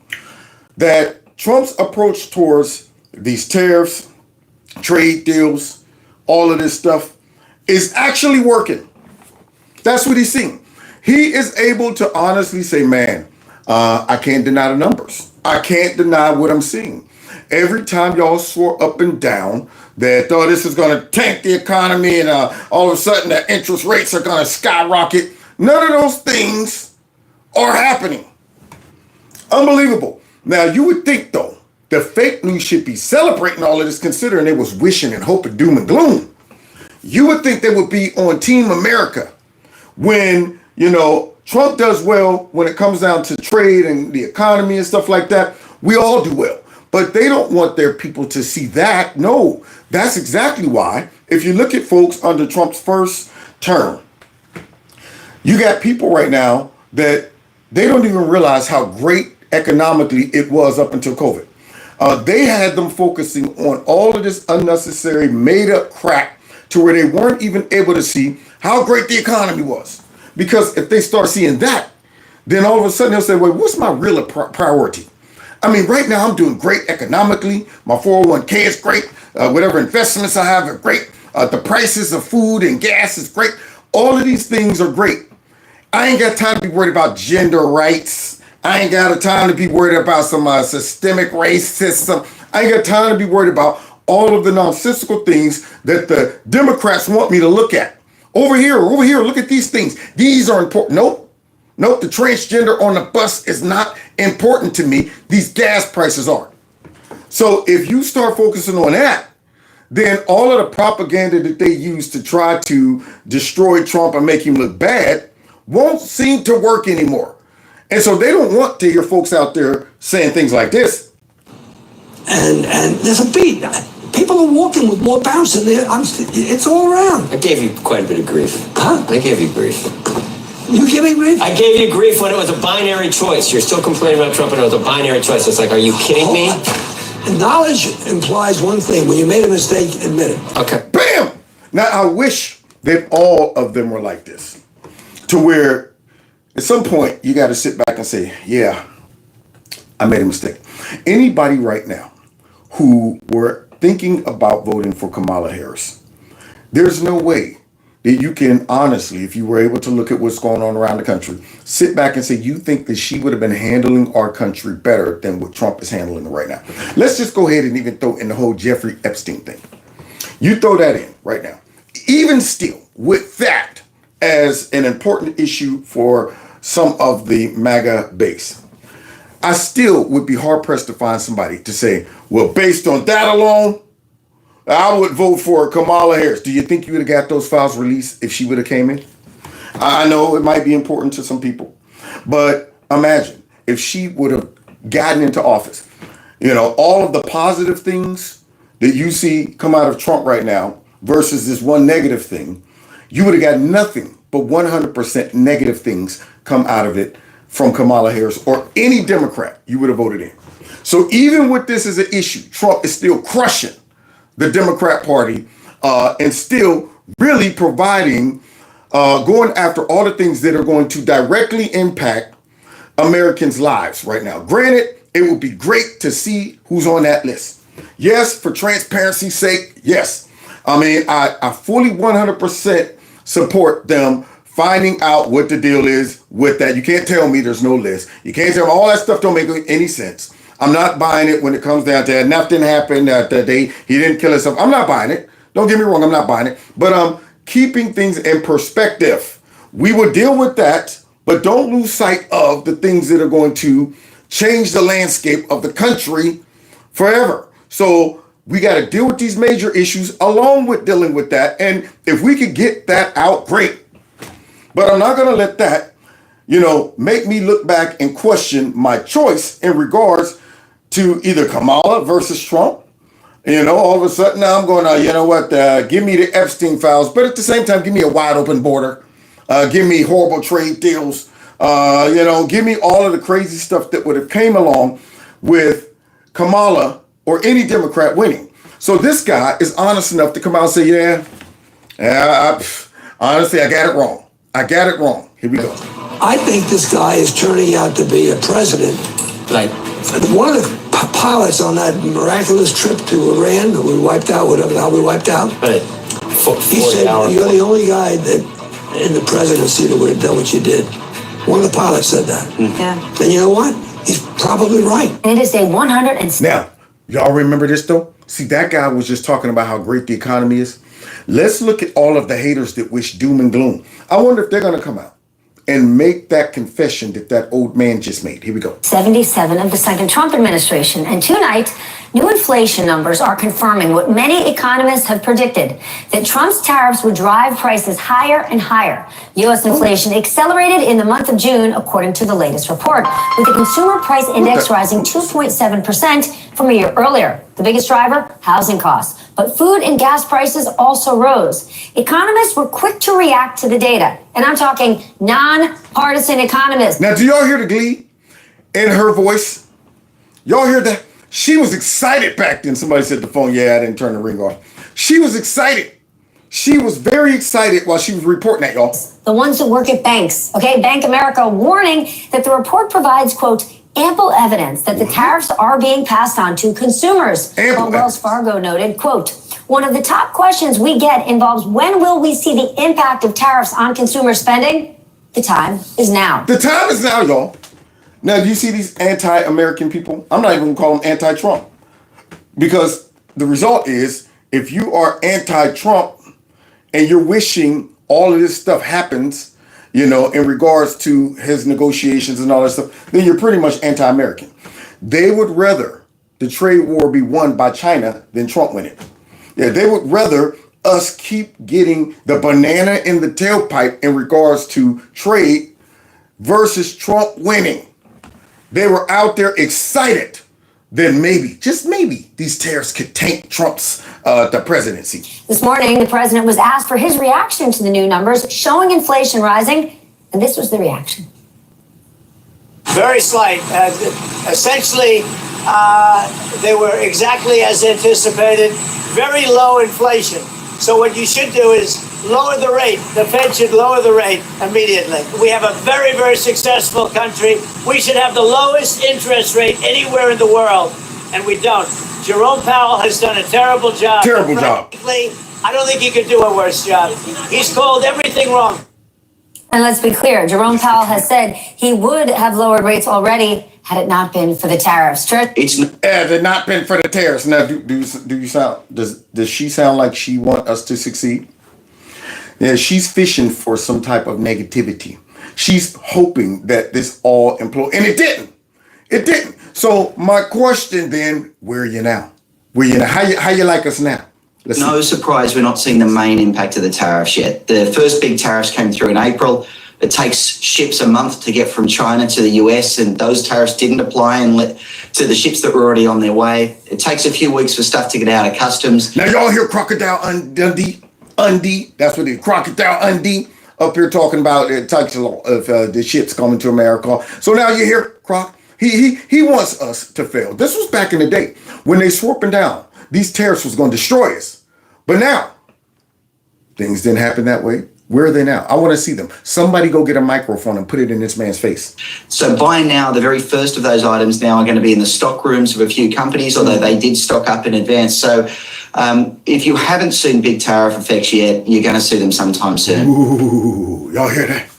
that Trump's approach towards these tariffs, trade deals, all of this stuff is actually working. That's what he's seeing. He is able to honestly say, man, I can't deny the numbers. I can't deny what I'm seeing. Every time y'all swore up and down that this is going to tank the economy and all of a sudden the interest rates are going to skyrocket, none of those things are happening. Unbelievable. Now, you would think, though, the fake news should be celebrating all of this, considering they was wishing and hoping doom and gloom. You would think they would be on Team America when, Trump does well when it comes down to trade and the economy and stuff like that. We all do well. But they don't want their people to see that. No, that's exactly why. If you look at folks under Trump's first term, you got people right now that they don't even realize how great economically it was up until COVID. They had them focusing on all of this unnecessary made up crap to where they weren't even able to see how great the economy was. Because if they start seeing that, then all of a sudden they'll say, well, what's my real priority? I mean, right now I'm doing great economically. My 401k is great. Whatever investments I have are great. The prices of food and gas is great. All of these things are great. I ain't got time to be worried about gender rights. I ain't got time to be worried about some systemic racism. I ain't got time to be worried about all of the nonsensical things that the Democrats want me to look at. Over here, look at these things. These are important. Nope, the transgender on the bus is not important to me. These gas prices are. So if you start focusing on that, then all of the propaganda that they use to try to destroy Trump and make him look bad won't seem to work anymore. And so they don't want to hear folks out there saying things like this. And there's a beat. People are walking with more bounce in there. It's all around. I gave you quite a bit of grief. Huh? I gave you grief. You give me grief? I gave you grief when it was a binary choice. You're still complaining about Trump and it was a binary choice. It's like, are you kidding me? Knowledge implies one thing. When you made a mistake, admit it. Okay. Bam! Now, I wish that all of them were like this. To where, at some point, you got to sit back and say, yeah, I made a mistake. Anybody right now who were thinking about voting for Kamala Harris, there's no way that you can honestly, if you were able to look at what's going on around the country, sit back and say you think that she would have been handling our country better than what Trump is handling it right now. Let's just go ahead and even throw in the whole Jeffrey Epstein thing. You throw that in right now. Even still, with that as an important issue for some of the MAGA base, I still would be hard-pressed to find somebody to say, well, based on that alone, I would vote for Kamala Harris. Do you think you would have got those files released if she would have came in? I know it might be important to some people, but imagine if she would have gotten into office. All of the positive things that you see come out of Trump right now versus this one negative thing, you would have got nothing but 100% negative things come out of it from Kamala Harris or any Democrat you would have voted in. So even with this as an issue, Trump is still crushing the Democrat Party and still really providing, going after all the things that are going to directly impact Americans' lives right now. Granted, it would be great to see who's on that list. Yes, for transparency's sake, yes. I mean, I fully 100% support them finding out what the deal is with that. You can't tell me there's no list. You can't tell me all that stuff don't make any sense. I'm not buying it when it comes down to that. Nothing happened that he didn't kill himself. I'm not buying it. Don't get me wrong, I'm not buying it. But keeping things in perspective. We will deal with that, but don't lose sight of the things that are going to change the landscape of the country forever. So we got to deal with these major issues along with dealing with that. And if we could get that out, great. But I'm not going to let that, make me look back and question my choice in regards to either Kamala versus Trump. All of a sudden now I'm going, give me the Epstein files, but at the same time, give me a wide open border. Give me horrible trade deals. Give me all of the crazy stuff that would have came along with Kamala or any Democrat winning. So this guy is honest enough to come out and say, honestly, I got it wrong. Here we go. I think this guy is turning out to be a president. Like, one of the pilots on that miraculous trip to Iran that we wiped out, how we wiped out, right. He said, you're the only guy that in the presidency that would have done what you did. One of the pilots said that. Yeah. And you know what? He's probably right. It is a 100 Now, y'all remember this though? See, that guy was just talking about how great the economy is. Let's look at all of the haters that wish doom and gloom. I wonder if they're going to come out and make that confession that that old man just made. Here we go. 77 of the second Trump administration. And tonight, new inflation numbers are confirming what many economists have predicted, that Trump's tariffs would drive prices higher and higher. U.S. inflation accelerated in the month of June, according to the latest report, with the consumer price index rising 2.7% from a year earlier. The biggest driver, housing costs. But food and gas prices also rose. Economists were quick to react to the data. And I'm talking non-partisan economists. Now, do y'all hear the glee in her voice? Y'all hear that? She was excited back then. Somebody said the phone, yeah, I didn't turn the ring off. She was excited. She was very excited while she was reporting that, y'all. The ones that work at banks, okay? Bank America warning that the report provides, quote, ample evidence that the tariffs are being passed on to consumers. While Wells Fargo noted, quote, one of the top questions we get involves when will we see the impact of tariffs on consumer spending? The time is now. The time is now, y'all. Now, do you see these anti-American people? I'm not even going to call them anti-Trump. Because the result is, if you are anti-Trump and you're wishing all of this stuff happens, in regards to his negotiations and all that stuff, then you're pretty much anti-American. They would rather the trade war be won by China than Trump win it. Yeah, they would rather us keep getting the banana in the tailpipe in regards to trade versus Trump winning. They were out there excited that maybe, just maybe, these tariffs could tank Trump's the presidency. This morning, the president was asked for his reaction to the new numbers showing inflation rising, and this was the reaction. Very slight. Essentially, they were exactly as anticipated. Very low inflation. So what you should do is lower the rate. The Fed should lower the rate immediately. We have a very, very successful country. We should have the lowest interest rate anywhere in the world, and we don't. Jerome Powell has done a terrible job. Terrible job. Frankly, I don't think he could do a worse job. He's called everything wrong. And let's be clear, Jerome Powell has said he would have lowered rates already had it not been for the tariffs. Had it not been for the tariffs. Now, does she sound like she want us to succeed? Yeah, she's fishing for some type of negativity. She's hoping that this all implodes, and it didn't. It didn't. So my question then, where are you now? Where you now? How you like us now? No surprise we're not seeing the main impact of the tariffs yet. The first big tariffs came through in April. It takes ships a month to get from China to the US, and those tariffs didn't apply to the ships that were already on their way. It takes a few weeks for stuff to get out of customs. Now y'all hear Crocodile Dundee? That's what it is. Crocodile Dundee up here talking about the types of the ships coming to America. So now you hear Croc. He wants us to fail. This was back in the day when they swooping down. These tariffs was going to destroy us. But now, things didn't happen that way. Where are they now? I want to see them. Somebody go get a microphone and put it in this man's face. So by now, the very first of those items now are going to be in the stock rooms of a few companies, although they did stock up in advance. So if you haven't seen big tariff effects yet, you're going to see them sometime soon. Ooh, y'all hear that?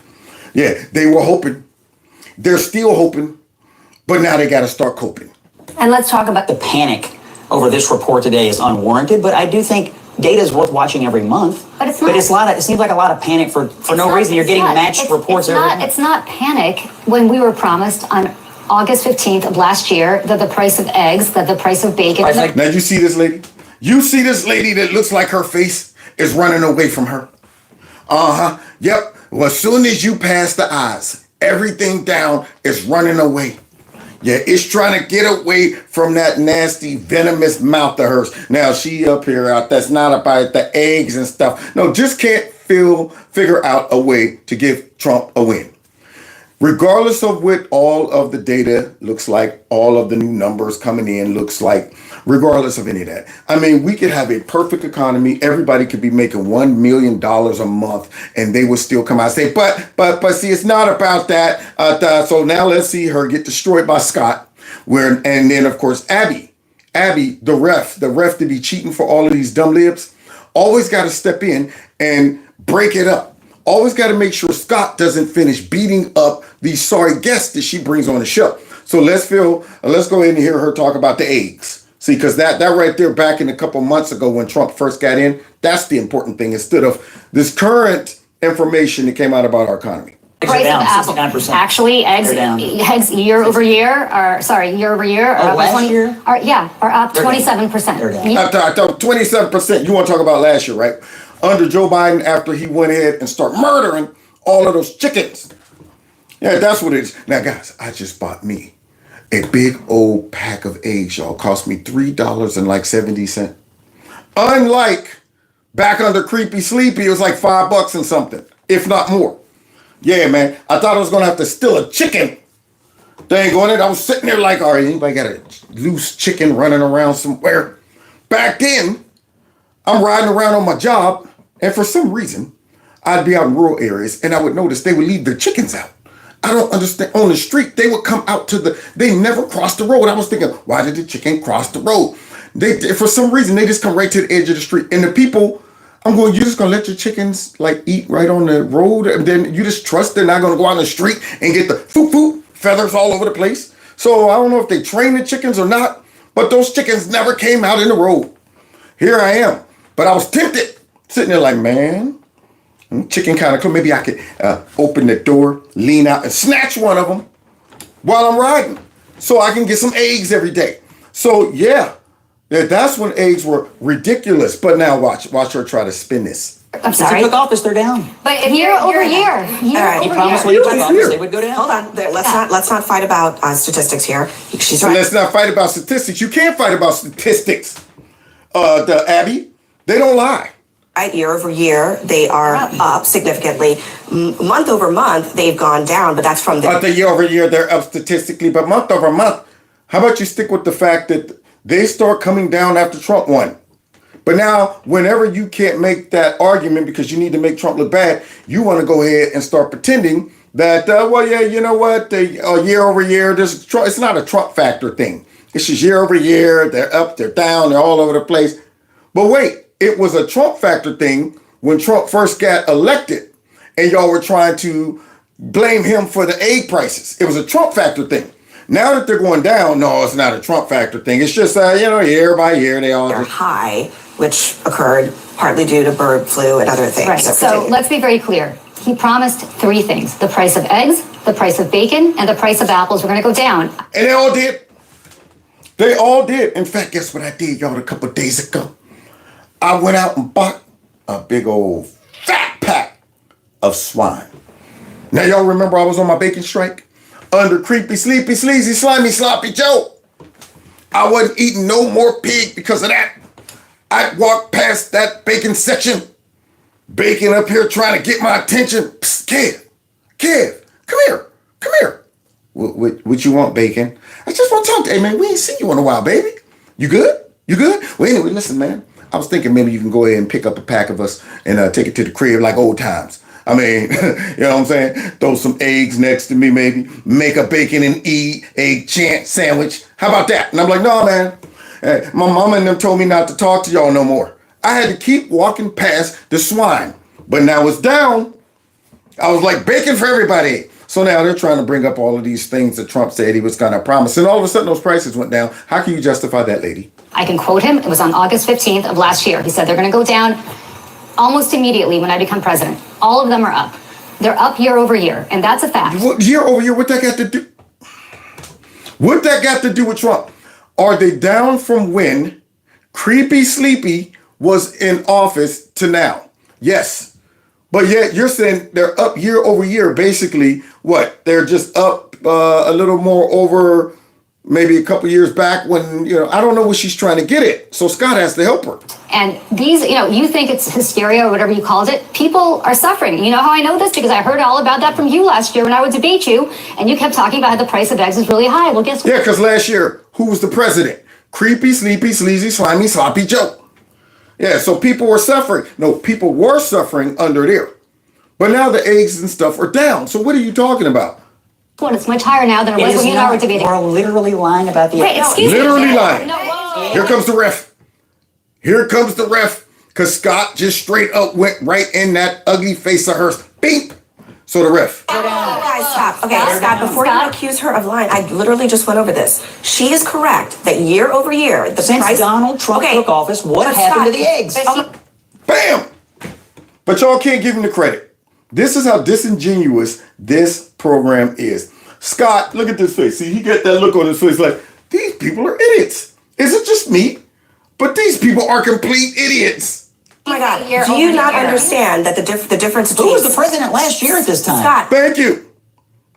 Yeah, they were hoping. They're still hoping, but now they got to start coping. And let's talk about The panic over this report today is unwarranted, but I do think data is worth watching every month. But it's not. But it seems like a lot of panic for no reason. You're getting matched reports every month. It's not panic when we were promised on August 15th of last year that the price of eggs, that the price of bacon. Now you see this lady? You see this lady that looks like her face is running away from her? Uh-huh. Yep. Well, as soon as you pass the eyes, everything down is running away. Yeah, it's trying to get away from that nasty, venomous mouth of hers. Now, she up here out, that's not about the eggs and stuff. No, just can't figure out a way to give Trump a win. Regardless of what all of the data looks like, all of the new numbers coming in looks like, regardless of any of that. I mean, we could have a perfect economy. Everybody could be making $1 million a month and they would still come out and say, but see, it's not about that. So now let's see her get destroyed by Scott. And then, of course, Abby, the ref to be cheating for all of these dumb libs, always got to step in and break it up. Always got to make sure Scott doesn't finish beating up these sorry guests that she brings on the show. So let's go ahead and hear her talk about the eggs. See, because that right there back in a couple months ago when Trump first got in, that's the important thing instead of this current information that came out about our economy. Price of apple. 69%. Actually, eggs year over year are last year? are up 27%. I thought 27%. You want to talk about last year, right? Under Joe Biden, after he went ahead and started murdering all of those chickens. Yeah, that's what it is. Now, guys, I just bought me a big old pack of eggs, y'all. Cost me $3.70. Unlike back under Creepy Sleepy, it was like $5 and something, if not more. Yeah, man. I thought I was gonna have to steal a chicken. Dang on it. I was sitting there like, all right, anybody got a loose chicken running around somewhere? Back then, I'm riding around on my job, and for some reason, I'd be out in rural areas, and I would notice they would leave their chickens out. I don't understand. On the street, they would come out they never crossed the road. I was thinking, why did the chicken cross the road? For some reason, they just come right to the edge of the street. And the people, I'm going, you're just going to let your chickens like eat right on the road? And then you just trust they're not going to go out on the street and get the feathers all over the place? So I don't know if they train the chickens or not, but those chickens never came out in the road. Here I am. But I was tempted, sitting there like, man, chicken kind of cool. Maybe I could open the door, lean out, and snatch one of them while I'm riding so I can get some eggs every day. So, yeah, that's when eggs were ridiculous. But now watch her try to spin this. I'm sorry. He took office, they're down. But year over year. All right. He promised when he took office they would go down. Hold on. Let's not fight about statistics here. She's So right. let's not fight about statistics. You can't fight about statistics. Abby, they don't lie. Year over year, they are up significantly. Month over month, they've gone down, but that's from the year over year, they're up statistically, but month over month, how about you stick with the fact that they start coming down after Trump won? But now, whenever you can't make that argument because you need to make Trump look bad, you want to go ahead and start pretending that, you know what, year over year, it's not a Trump factor thing. It's just year over year, they're up, they're down, they're all over the place. But wait. It was a Trump factor thing when Trump first got elected and y'all were trying to blame him for the egg prices. It was a Trump factor thing. Now that they're going down, no, it's not a Trump factor thing. It's just, year by year, they're high, which occurred partly due to bird flu and other things. Right. So let's be very clear. He promised three things: the price of eggs, the price of bacon, and the price of apples were going to go down. And they all did. They all did. In fact, guess what I did, y'all, a couple of days ago? I went out and bought a big old fat pack of swine. Now, y'all remember I was on my bacon strike? Under Creepy, Sleepy, Sleazy, Slimy, Sloppy Joe. I wasn't eating no more pig because of that. I walked past that bacon section. Bacon up here trying to get my attention. Psst, Kev, come here. What you want, Bacon? I just want to talk to you. Hey, man, we ain't seen you in a while, baby. You good? Well, anyway, listen, man. I was thinking maybe you can go ahead and pick up a pack of us and take it to the crib like old times. I mean, you know what I'm saying? Throw some eggs next to me, maybe. Make a bacon and egg chant sandwich. How about that? And I'm like, no, man. Hey, my mama and them told me not to talk to y'all no more. I had to keep walking past the swine. But now it's down. I was like, bacon for everybody. So now they're trying to bring up all of these things that Trump said he was going to promise. And all of a sudden, those prices went down. How can you justify that, lady? I can quote him. It was on August 15th of last year. He said they're going to go down almost immediately when I become president. All of them are up. They're up year over year. And that's a fact. Year over year, what that got to do? What that got to do with Trump? Are they down from when Creepy Sleepy was in office to now? Yes. But yet you're saying they're up year over year. Basically, what? They're just up a little more over maybe a couple years back when, I don't know what she's trying to get at. So Scott has to help her. And these, you think it's hysteria or whatever you called it. People are suffering. You know how I know this? Because I heard all about that from you last year when I would debate you. And you kept talking about how the price of eggs is really high. Well, guess what? Yeah, because last year, who was the president? Creepy, Sleepy, Sleazy, Slimy, Sloppy Joe. Yeah, so people were suffering. No, people were suffering under there. But now the eggs and stuff are down. So what are you talking about? Well, it's much higher now than it was when you and I were debating. We're literally lying about the... Wait, excuse me. Literally lying. Here comes the ref. Because Scott just straight up went right in that ugly face of hers. Beep. So the ref. Oh, guys, stop. Okay, Scott, before you accuse her of lying, I literally just went over this. She is correct that year over year, the Since price... Donald Trump took office, what happened to the eggs? Bam! But y'all can't give him the credit. This is how disingenuous this program is. Scott, look at this face. See, he got that look on his face like, these people are idiots. Is it just me? But these people are complete idiots. Oh my God, do you not understand that the difference between... Who was the president last year at this time? Scott. Thank you.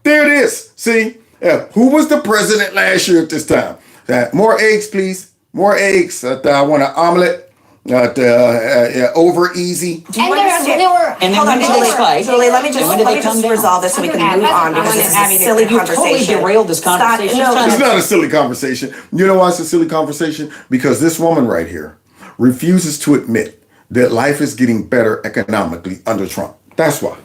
There it is. See? Yeah. Who was the president last year at this time? More eggs, please. More eggs. I want an omelet. Over easy. Do you understand? And then when did they spike? Julie, let me just resolve this so we can move on because this is a silly conversation. You totally derailed this conversation. Scott, It's not a silly conversation. You know why it's a silly conversation? Because this woman right here refuses to admit that life is getting better economically under Trump. That's why.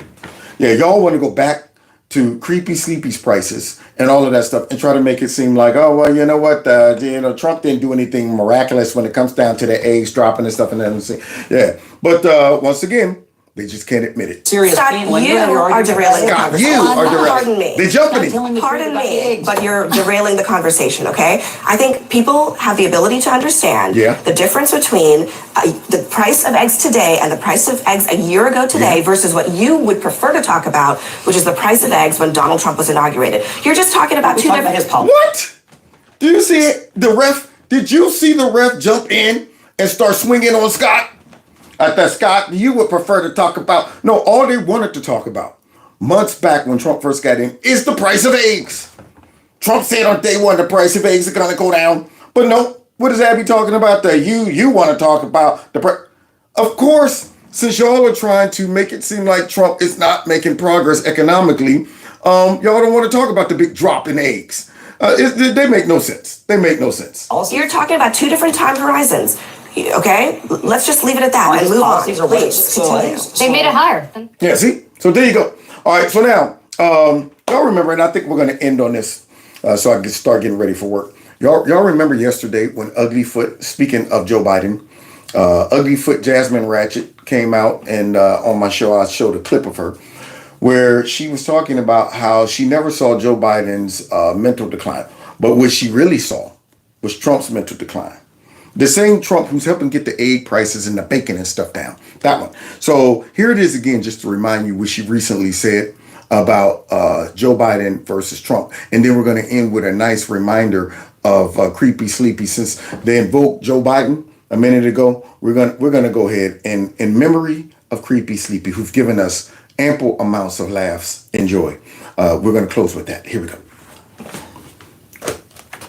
Yeah, y'all want to go back to creepy sleepy's prices and all of that stuff and try to make it seem like, oh, well, you know what, Trump didn't do anything miraculous when it comes down to the eggs dropping and stuff and everything. Yeah, but once again, they just can't admit it. Serious. Scott, you are derailing the conversation. You are derailing. Pardon me. They're jumping me. Pardon me, but you're derailing the conversation, okay? I think people have the ability to understand the difference between the price of eggs today and the price of eggs a year ago today versus what you would prefer to talk about, which is the price of eggs when Donald Trump was inaugurated. You're just talking about two different... What? Do you see it? The ref? Did you see the ref jump in and start swinging on Scott? That Scott, you would prefer to talk about. No, all they wanted to talk about months back when Trump first got in is the price of eggs. Trump said on day one the price of eggs are going to go down. But no, what is Abby talking about? That you want to talk about the price. Of course, since y'all are trying to make it seem like Trump is not making progress economically, y'all don't want to talk about the big drop in eggs. They make no sense. They make no sense. Also, you're talking about two different time horizons. Okay, let's just leave it at that and move on. Please continue. They made it higher. Yeah, see? So there you go. All right, so now, y'all remember, and I think we're going to end on this so I can start getting ready for work. Y'all remember yesterday when Uglyfoot, speaking of Joe Biden, Uglyfoot Jasmine Ratchet came out and on my show, I showed a clip of her where she was talking about how she never saw Joe Biden's mental decline. But what she really saw was Trump's mental decline. The same Trump who's helping get the egg prices and the bacon and stuff down. That one. So here it is again, just to remind you what she recently said about Joe Biden versus Trump. And then we're going to end with a nice reminder of Creepy Sleepy. Since they invoked Joe Biden a minute ago, we're going to go ahead and in memory of Creepy Sleepy, who've given us ample amounts of laughs and joy. We're going to close with that. Here we go.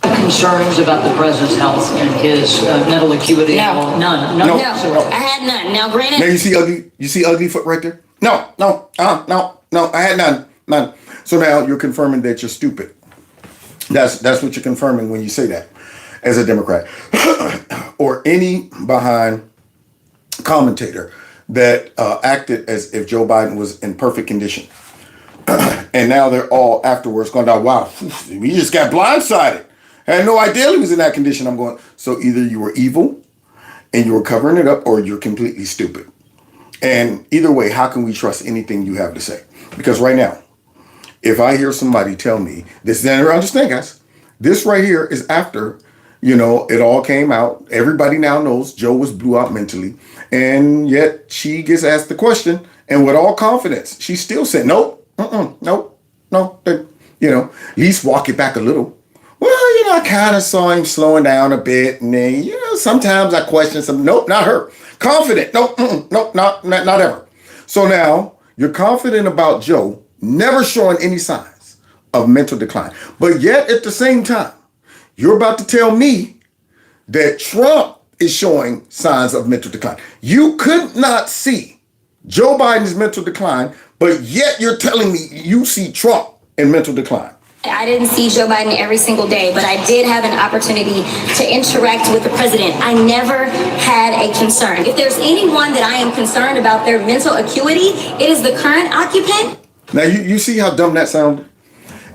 Concerns about the president's health and his mental acuity? No. None. No. Whatsoever. I had none. Now, granted. Now you see Uglyfoot right there? No, I had none. So now you're confirming that you're stupid. That's what you're confirming when you say that as a Democrat or any behind commentator that acted as if Joe Biden was in perfect condition. And now they're all afterwards going down, wow, we just got blindsided. I had no idea he was in that condition. I'm going, so either you were evil and you were covering it up or you're completely stupid. And either way, how can we trust anything you have to say? Because right now, if I hear somebody tell me this, then understand, guys, this right here is after, it all came out. Everybody now knows Joe was blew out mentally. And yet she gets asked the question, and with all confidence, she still said, nope, no, at least walk it back a little. Well, I kind of saw him slowing down a bit, and then, sometimes I question some. Nope, not her. Confident. Nope, not ever. So now you're confident about Joe, never showing any signs of mental decline. But yet at the same time, you're about to tell me that Trump is showing signs of mental decline. You could not see Joe Biden's mental decline, but yet you're telling me you see Trump in mental decline. I didn't see Joe Biden every single day, but I did have an opportunity to interact with the president. I never had a concern. If there's anyone that I am concerned about their mental acuity, it is the current occupant. Now, you see how dumb that sounded?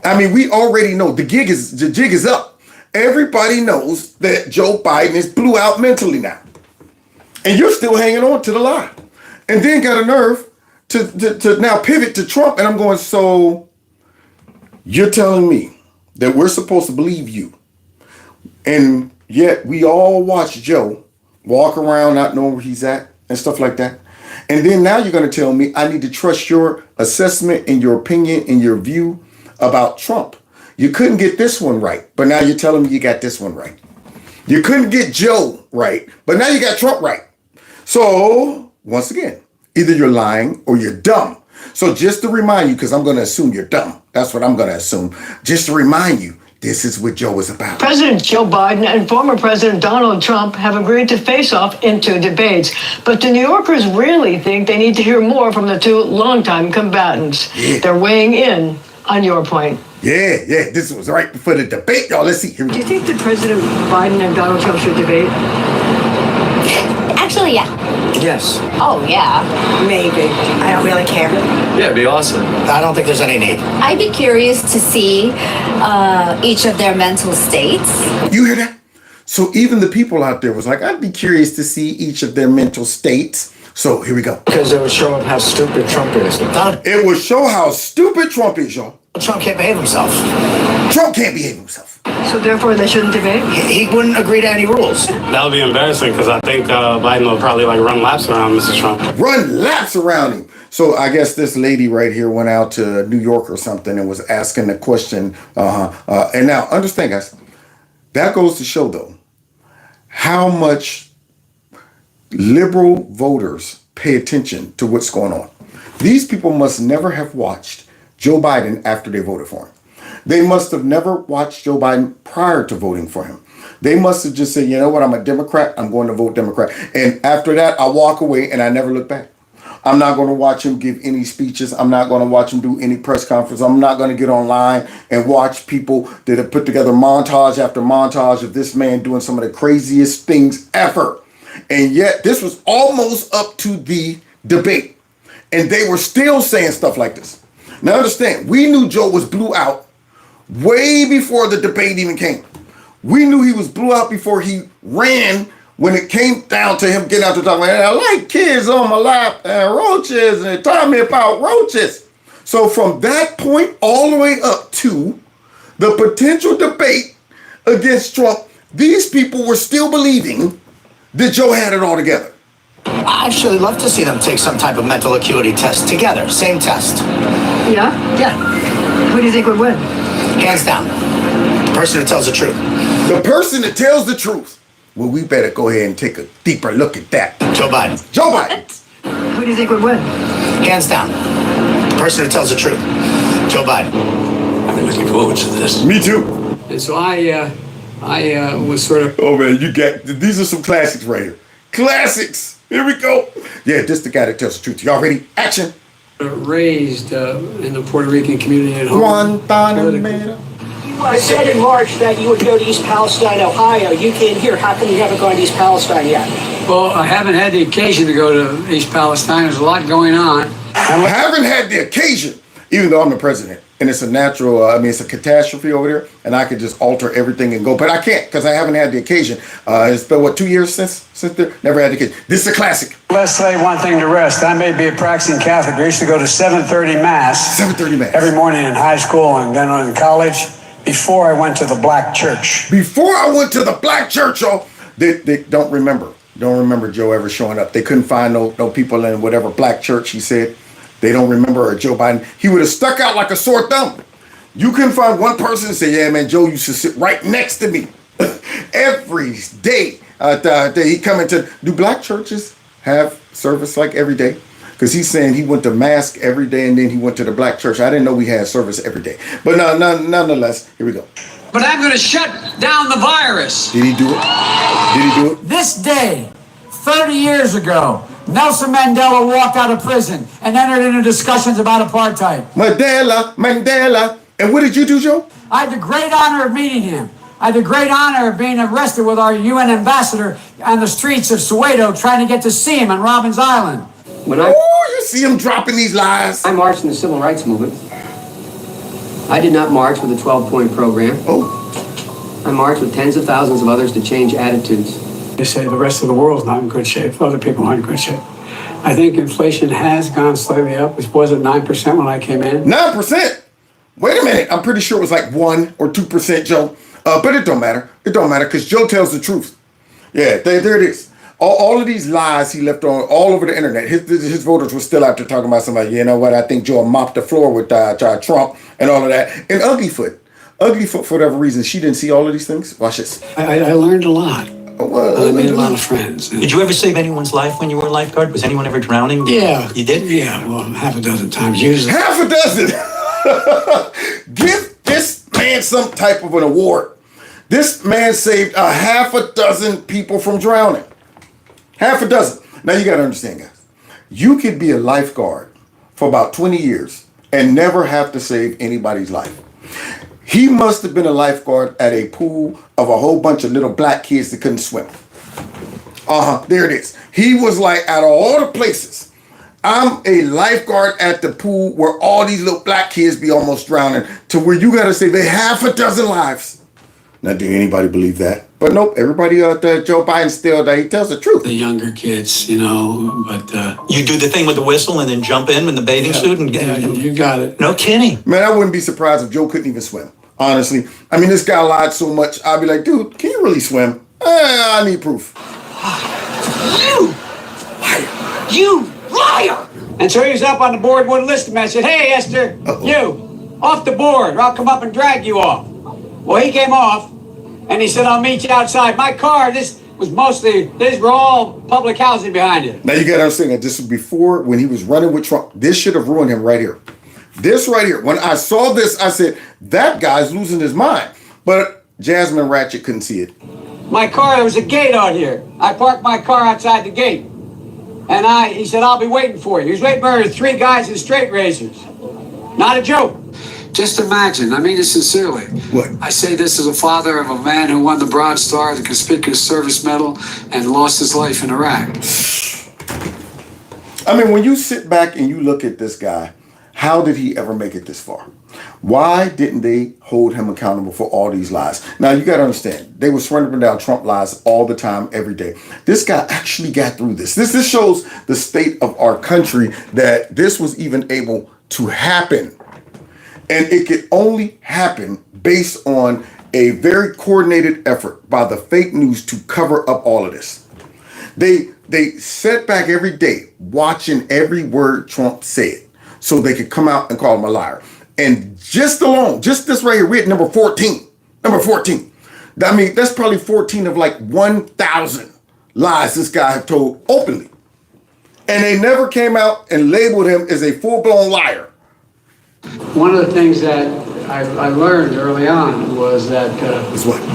I mean, we already know the jig is up. Everybody knows that Joe Biden is blew out mentally now. And you're still hanging on to the lie. And then got a nerve to now pivot to Trump. And I'm going, so you're telling me that we're supposed to believe you. And yet we all watch Joe walk around not knowing where he's at and stuff like that. And then now you're going to tell me I need to trust your assessment and your opinion and your view about Trump. You couldn't get this one right, but now you're telling me you got this one right. You couldn't get Joe right, but now you got Trump right. So, once again, either you're lying or you're dumb. So just to remind you, because I'm going to assume you're dumb. That's what I'm going to assume. Just to remind you, this is what Joe is about. President Joe Biden and former President Donald Trump have agreed to face off in 2 debates. But the New Yorkers really think they need to hear more from the 2 longtime combatants. Yeah. They're weighing in on your point. Yeah, this was right before the debate, y'all. Let's see. Here we go. Do you think that President Biden and Donald Trump should debate? Actually, yeah. Yes. Oh, yeah. Maybe. I don't really care. Yeah, it'd be awesome. I don't think there's any need. I'd be curious to see each of their mental states. You hear that? So even the people out there was like, I'd be curious to see each of their mental states. So here we go. Because it would show him how stupid Trump is. It would show how stupid Trump is, y'all. Trump can't behave himself. Trump can't behave himself. So therefore they shouldn't debate? He wouldn't agree to any rules. That would be embarrassing because I think Biden will probably run laps around Mr. Trump. Run laps around him. So I guess this lady right here went out to New York or something and was asking the question. And now understand, guys, that goes to show though how much liberal voters pay attention to what's going on. These people must never have watched Joe Biden after they voted for him. They must have never watched Joe Biden prior to voting for him. They must have just said, you know what, I'm a Democrat, I'm going to vote Democrat. And after that, I walk away and I never look back. I'm not going to watch him give any speeches. I'm not going to watch him do any press conference. I'm not going to get online and watch people that have put together montage after montage of this man doing some of the craziest things ever. And yet this was almost up to the debate. And they were still saying stuff like this. Now understand, we knew Joe was blew out way before the debate even came. We knew he was blew out before he ran when it came down to him getting out to talk about, I like kids on my lap and roaches and they taught me about roaches. So from that point all the way up to the potential debate against Trump, these people were still believing that Joe had it all together. I actually love to see them take some type of mental acuity test together. Same test. Yeah? Yeah. Who do you think would win? Hands down. The person who tells the truth. The person that tells the truth. Well, we better go ahead and take a deeper look at that. Joe Biden. Joe Biden. Who do you think would win? Hands down. The person who tells the truth. Joe Biden. I've been looking forward to this. Me too. And so I was sort of... Oh man, these are some classics right here. Classics. Here we go. Yeah, this is the guy that tells the truth. Y'all ready? Action. Raised in the Puerto Rican community at home. Guantanamo. You said in March that you would go to East Palestine, Ohio. You came here. How come you haven't gone to East Palestine yet? Well, I haven't had the occasion to go to East Palestine. There's a lot going on. I haven't had the occasion, even though I'm the president. And it's a natural, it's a catastrophe over there. And I could just alter everything and go. But I can't because I haven't had the occasion. It's been, 2 years since there? Never had the occasion. This is a classic. Let's say one thing to rest. I may be a practicing Catholic. I used to go to 7:30 Mass. 7:30 Mass. Every morning in high school and then in college before I went to the black church. Before I went to the black church, y'all, they don't remember. Don't remember Joe ever showing up. They couldn't find no people in whatever black church he said. They don't remember Joe Biden. He would have stuck out like a sore thumb. You couldn't find one person and say, yeah, man, Joe used to sit right next to me every day. He come into, do black churches have service like every day? Because he's saying he went to mass every day and then he went to the black church. I didn't know we had service every day. But nonetheless, here we go. But I'm going to shut down the virus. Did he do it? Did he do it? This day, 30 years ago, Nelson Mandela walked out of prison and entered into discussions about apartheid. Mandela. And what did you do, Joe? I had the great honor of meeting him. I had the great honor of being arrested with our UN ambassador on the streets of Soweto trying to get to see him on Robbins Island. You see him dropping these lies. I marched in the civil rights movement. I did not march with a 12-point program. I marched with tens of thousands of others to change attitudes. They say the rest of the world's not in good shape. Other people aren't in good shape. I think inflation has gone slightly up. It was at 9% when I came in. 9%? Wait a minute. I'm pretty sure it was like 1 or 2%, Joe. But it don't matter. It don't matter because Joe tells the truth. Yeah, there it is. all of these lies he left on all over the internet. His voters were still out there talking about somebody. You know what? I think Joe mopped the floor with Trump and all of that. And Uglyfoot, for whatever reason, she didn't see all of these things. Watch this. I learned a lot. I made a lot of friends. Did you ever save anyone's life when you were a lifeguard? Was anyone ever drowning? Yeah. You did? Yeah, well, half a dozen times. Usually. Half a dozen. Give this man some type of an award. This man saved a half a dozen people from drowning. Half a dozen. Now you got to understand, guys. You could be a lifeguard for about 20 years and never have to save anybody's life. He must have been a lifeguard at a pool of a whole bunch of little black kids that couldn't swim. There it is. He was like, out of all the places, I'm a lifeguard at the pool where all these little black kids be almost drowning, to where you got to save a half a dozen lives. Now, do anybody believe that? But nope, everybody Joe Biden still, he tells the truth. The younger kids, you know, but... You do the thing with the whistle and then jump in the bathing suit and get... Yeah, you got it. No kidding. Man, I wouldn't be surprised if Joe couldn't even swim, honestly. I mean, this guy lied so much, I'd be like, dude, can you really swim? I need proof. You liar! And so he was up on the board, wouldn't listen to me. I said, hey, Esther, you, off the board, or I'll come up and drag you off. Well, he came off, and he said, I'll meet you outside. My car, these were all public housing behind it. Now, you got to understand that this was before, when he was running with Trump. This should have ruined him right here. This right here. When I saw this, I said, that guy's losing his mind. But Jasmine Ratchet couldn't see it. My car, there was a gate out here. I parked my car outside the gate. And he said, I'll be waiting for you. He was waiting for 3 guys in straight razors. Not a joke. Just imagine, I mean it sincerely. What? I say this as a father of a man who won the Bronze Star, the Conspicuous Service Medal, and lost his life in Iraq. I mean, when you sit back and you look at this guy, how did he ever make it this far? Why didn't they hold him accountable for all these lies? Now, you got to understand, they were surrendering down Trump lies all the time, every day. This guy actually got through this. This shows the state of our country, that this was even able to happen. And it could only happen based on a very coordinated effort by the fake news to cover up all of this. They sat back every day watching every word Trump said so they could come out and call him a liar. And just this right here, we're at number 14. Number 14. I mean, that's probably 14 of like 1,000 lies this guy have told openly. And they never came out and labeled him as a full-blown liar. One of the things that I learned early on was that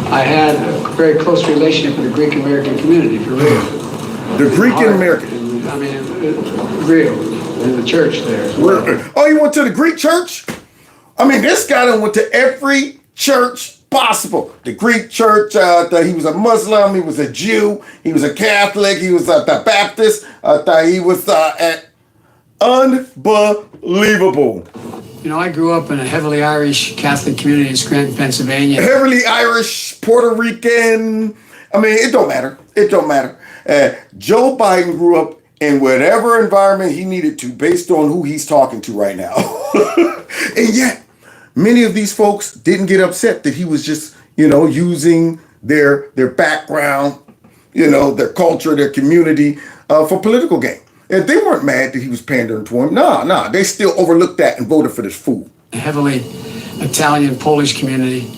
I had a very close relationship with the Greek American community, for real. The Greek and American? I mean, real, in the church there. Oh, you went to the Greek church? I mean, this guy done went to every church possible. The Greek church, he was a Muslim, he was a Jew, he was a Catholic, he was the Baptist, he was unbelievable. You know, I grew up in a heavily Irish Catholic community in Scranton, Pennsylvania. Heavily Irish, Puerto Rican. I mean, it don't matter. It don't matter. Joe Biden grew up in whatever environment he needed to based on who he's talking to right now. And yet, many of these folks didn't get upset that he was just, using their background, their culture, their community for political gain. And they weren't mad that he was pandering to him. Nah. They still overlooked that and voted for this fool. A heavily Italian, Polish community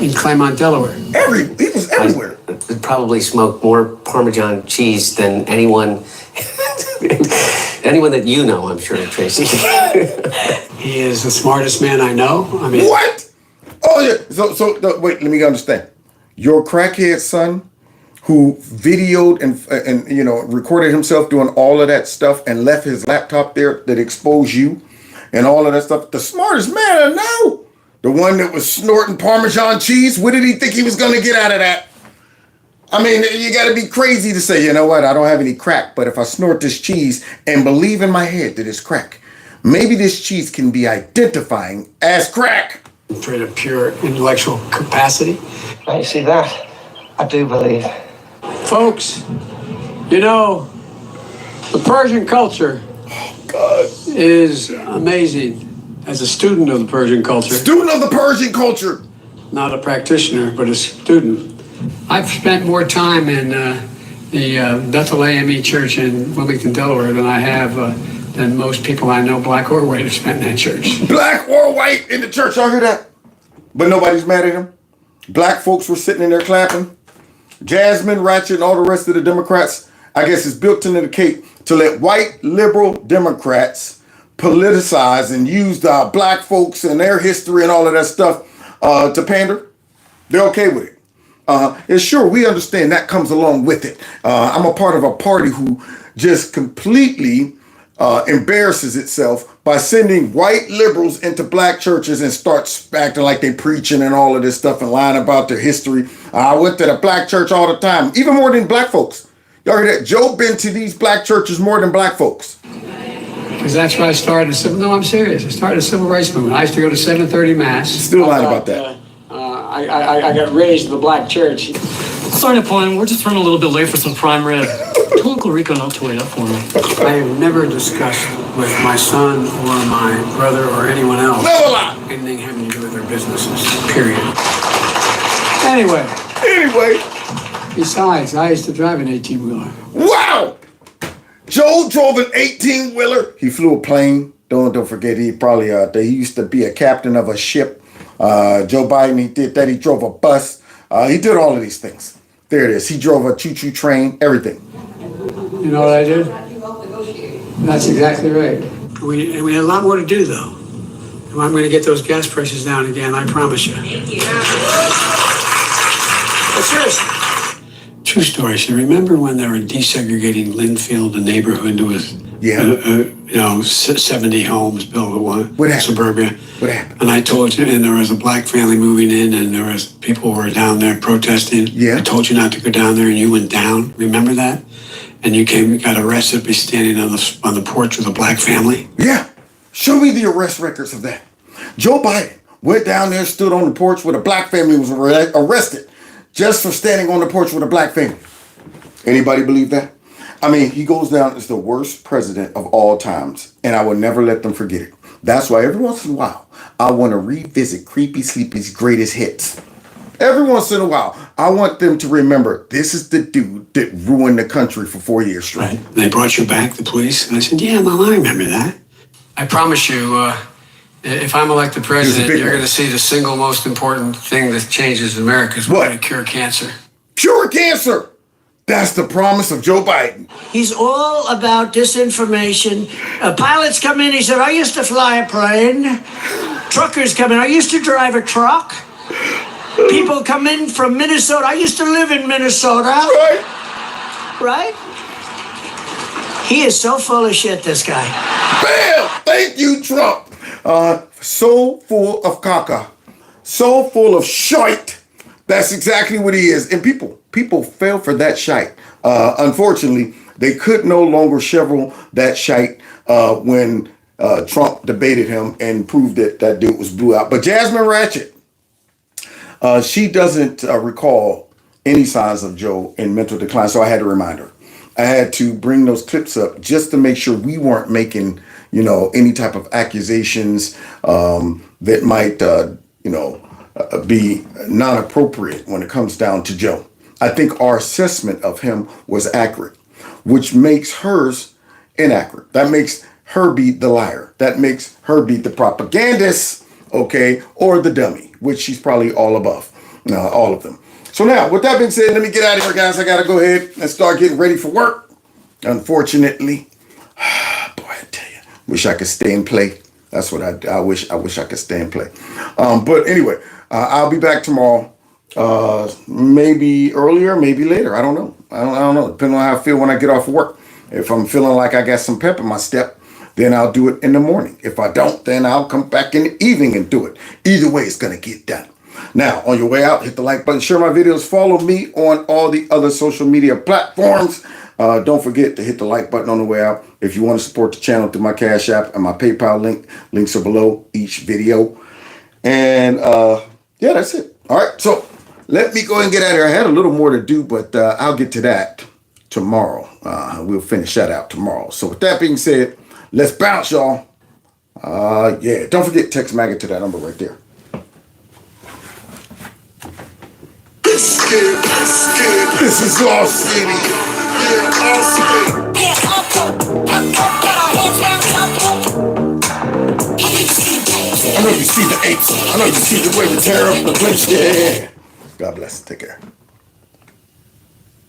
in Claremont, Delaware. He was everywhere. I probably smoked more Parmesan cheese than anyone that you know, I'm sure, Tracy. He is the smartest man I know. I mean, what? Oh, yeah. So wait, let me understand. Your crackhead son, who videoed and recorded himself doing all of that stuff and left his laptop there that exposed you and all of that stuff. The smartest man I know. The one that was snorting Parmesan cheese. What did he think he was going to get out of that? I mean, you got to be crazy to say, you know what, I don't have any crack, but if I snort this cheese and believe in my head that it's crack, maybe this cheese can be identifying as crack. Trait of pure intellectual capacity. I see that. I do believe. Folks, the Persian culture is amazing. As a student of the Persian culture. Student of the Persian culture! Not a practitioner, but a student. I've spent more time in the Bethel AME Church in Wilmington, Delaware, than most people I know, black or white, have spent in that church. Black or white in the church, y'all hear that? But nobody's mad at him. Black folks were sitting in there clapping. Jasmine, Ratchet, and all the rest of the Democrats, I guess it's built into the cake to let white liberal Democrats politicize and use the black folks and their history and all of that stuff to pander. They're okay with it. And sure, we understand that comes along with it. I'm a part of a party who just completely embarrasses itself by sending white liberals into black churches and starts acting like they preaching and all of this stuff and lying about their history. I went to the black church all the time, even more than black folks. Y'all hear that? Joe been to these black churches more than black folks. Because that's why I started no, I'm serious. I started a civil rights movement. I used to go to 7:30 Mass. Still lying about that. I got raised in the black church. Sorry to point, we're just running a little bit late for some prime rib. Tell Uncle Rico not to wait up for me. I have never discussed with my son or my brother or anyone else anything having to do with their businesses, period. Anyway. Besides, I used to drive an 18-wheeler. Wow! Joe drove an 18-wheeler. He flew a plane. Don't forget, he probably he used to be a captain of a ship. Joe Biden, he did that. He drove a bus. He did all of these things. There it is. He drove a choo-choo train, everything. You know what I did? That's exactly right. We had a lot more to do, though. And I'm going to get those gas prices down again, I promise you. But seriously. True story. So remember when they were desegregating Linfield, the neighborhood with 70 homes built in suburbia? What happened? And I told you, and there was a black family moving in, and there was people who were down there protesting. Yeah. I told you not to go down there, and you went down. Remember that? And you got arrested for standing on the porch with a black family. Yeah. Show me the arrest records of that. Joe Biden went down there, stood on the porch with a black family, was arrested just for standing on the porch with a black family. Anybody believe that? I mean, he goes down as the worst president of all times, and I will never let them forget it. That's why every once in a while, I want to revisit Creepy Sleepy's greatest hits. Every once in a while, I want them to remember this is the dude that ruined the country for 4 years straight. Right. They brought you back, the police, and I said, yeah, Mom, I remember that. I promise you, if I'm elected president, you're going to see the single most important thing that changes America is we're going to cure cancer. Cure cancer! That's the promise of Joe Biden. He's all about disinformation. Pilots come in, he said, I used to fly a plane. Truckers come in, I used to drive a truck. People come in from Minnesota, I used to live in Minnesota. Right? He is so full of shit, this guy. Bam! Thank you, Trump. So full of caca. So full of shite. That's exactly what he is. And people fell for that shite. Unfortunately, they could no longer shovel that shite when Trump debated him and proved that that dude was blew out. But Jasmine Ratchet, she doesn't recall any signs of Joe in mental decline, so I had to remind her. I had to bring those clips up just to make sure we weren't making, any type of accusations that might, be not appropriate when it comes down to Joe. I think our assessment of him was accurate, which makes hers inaccurate. That makes her be the liar. That makes her be the propagandist, okay, or the dummy, which she's probably all above, all of them. So now, with that being said, let me get out of here, guys. I got to go ahead and start getting ready for work. Unfortunately, boy, I tell you, wish I could stay and play. That's what I wish I could stay and play. But anyway, I'll be back tomorrow. Maybe earlier, maybe later. I don't know. I don't know. Depending on how I feel when I get off work. If I'm feeling like I got some pep in my step, then I'll do it in the morning. If I don't, then I'll come back in the evening and do it. Either way, it's going to get done. Now, on your way out, hit the like button, share my videos, follow me on all the other social media platforms. Don't forget to hit the like button on the way out. If you want to support the channel through my Cash App and my PayPal link, links are below each video. And yeah, that's it. All right, so let me go ahead and get out of here. I had a little more to do, but I'll get to that tomorrow. We'll finish that out tomorrow. So with that being said, let's bounce, y'all. Yeah, don't forget text MAGA to that number right there. This is Lost City. I know you see the apes. I know you see the way we tear up the place. Yeah. God bless. Take care.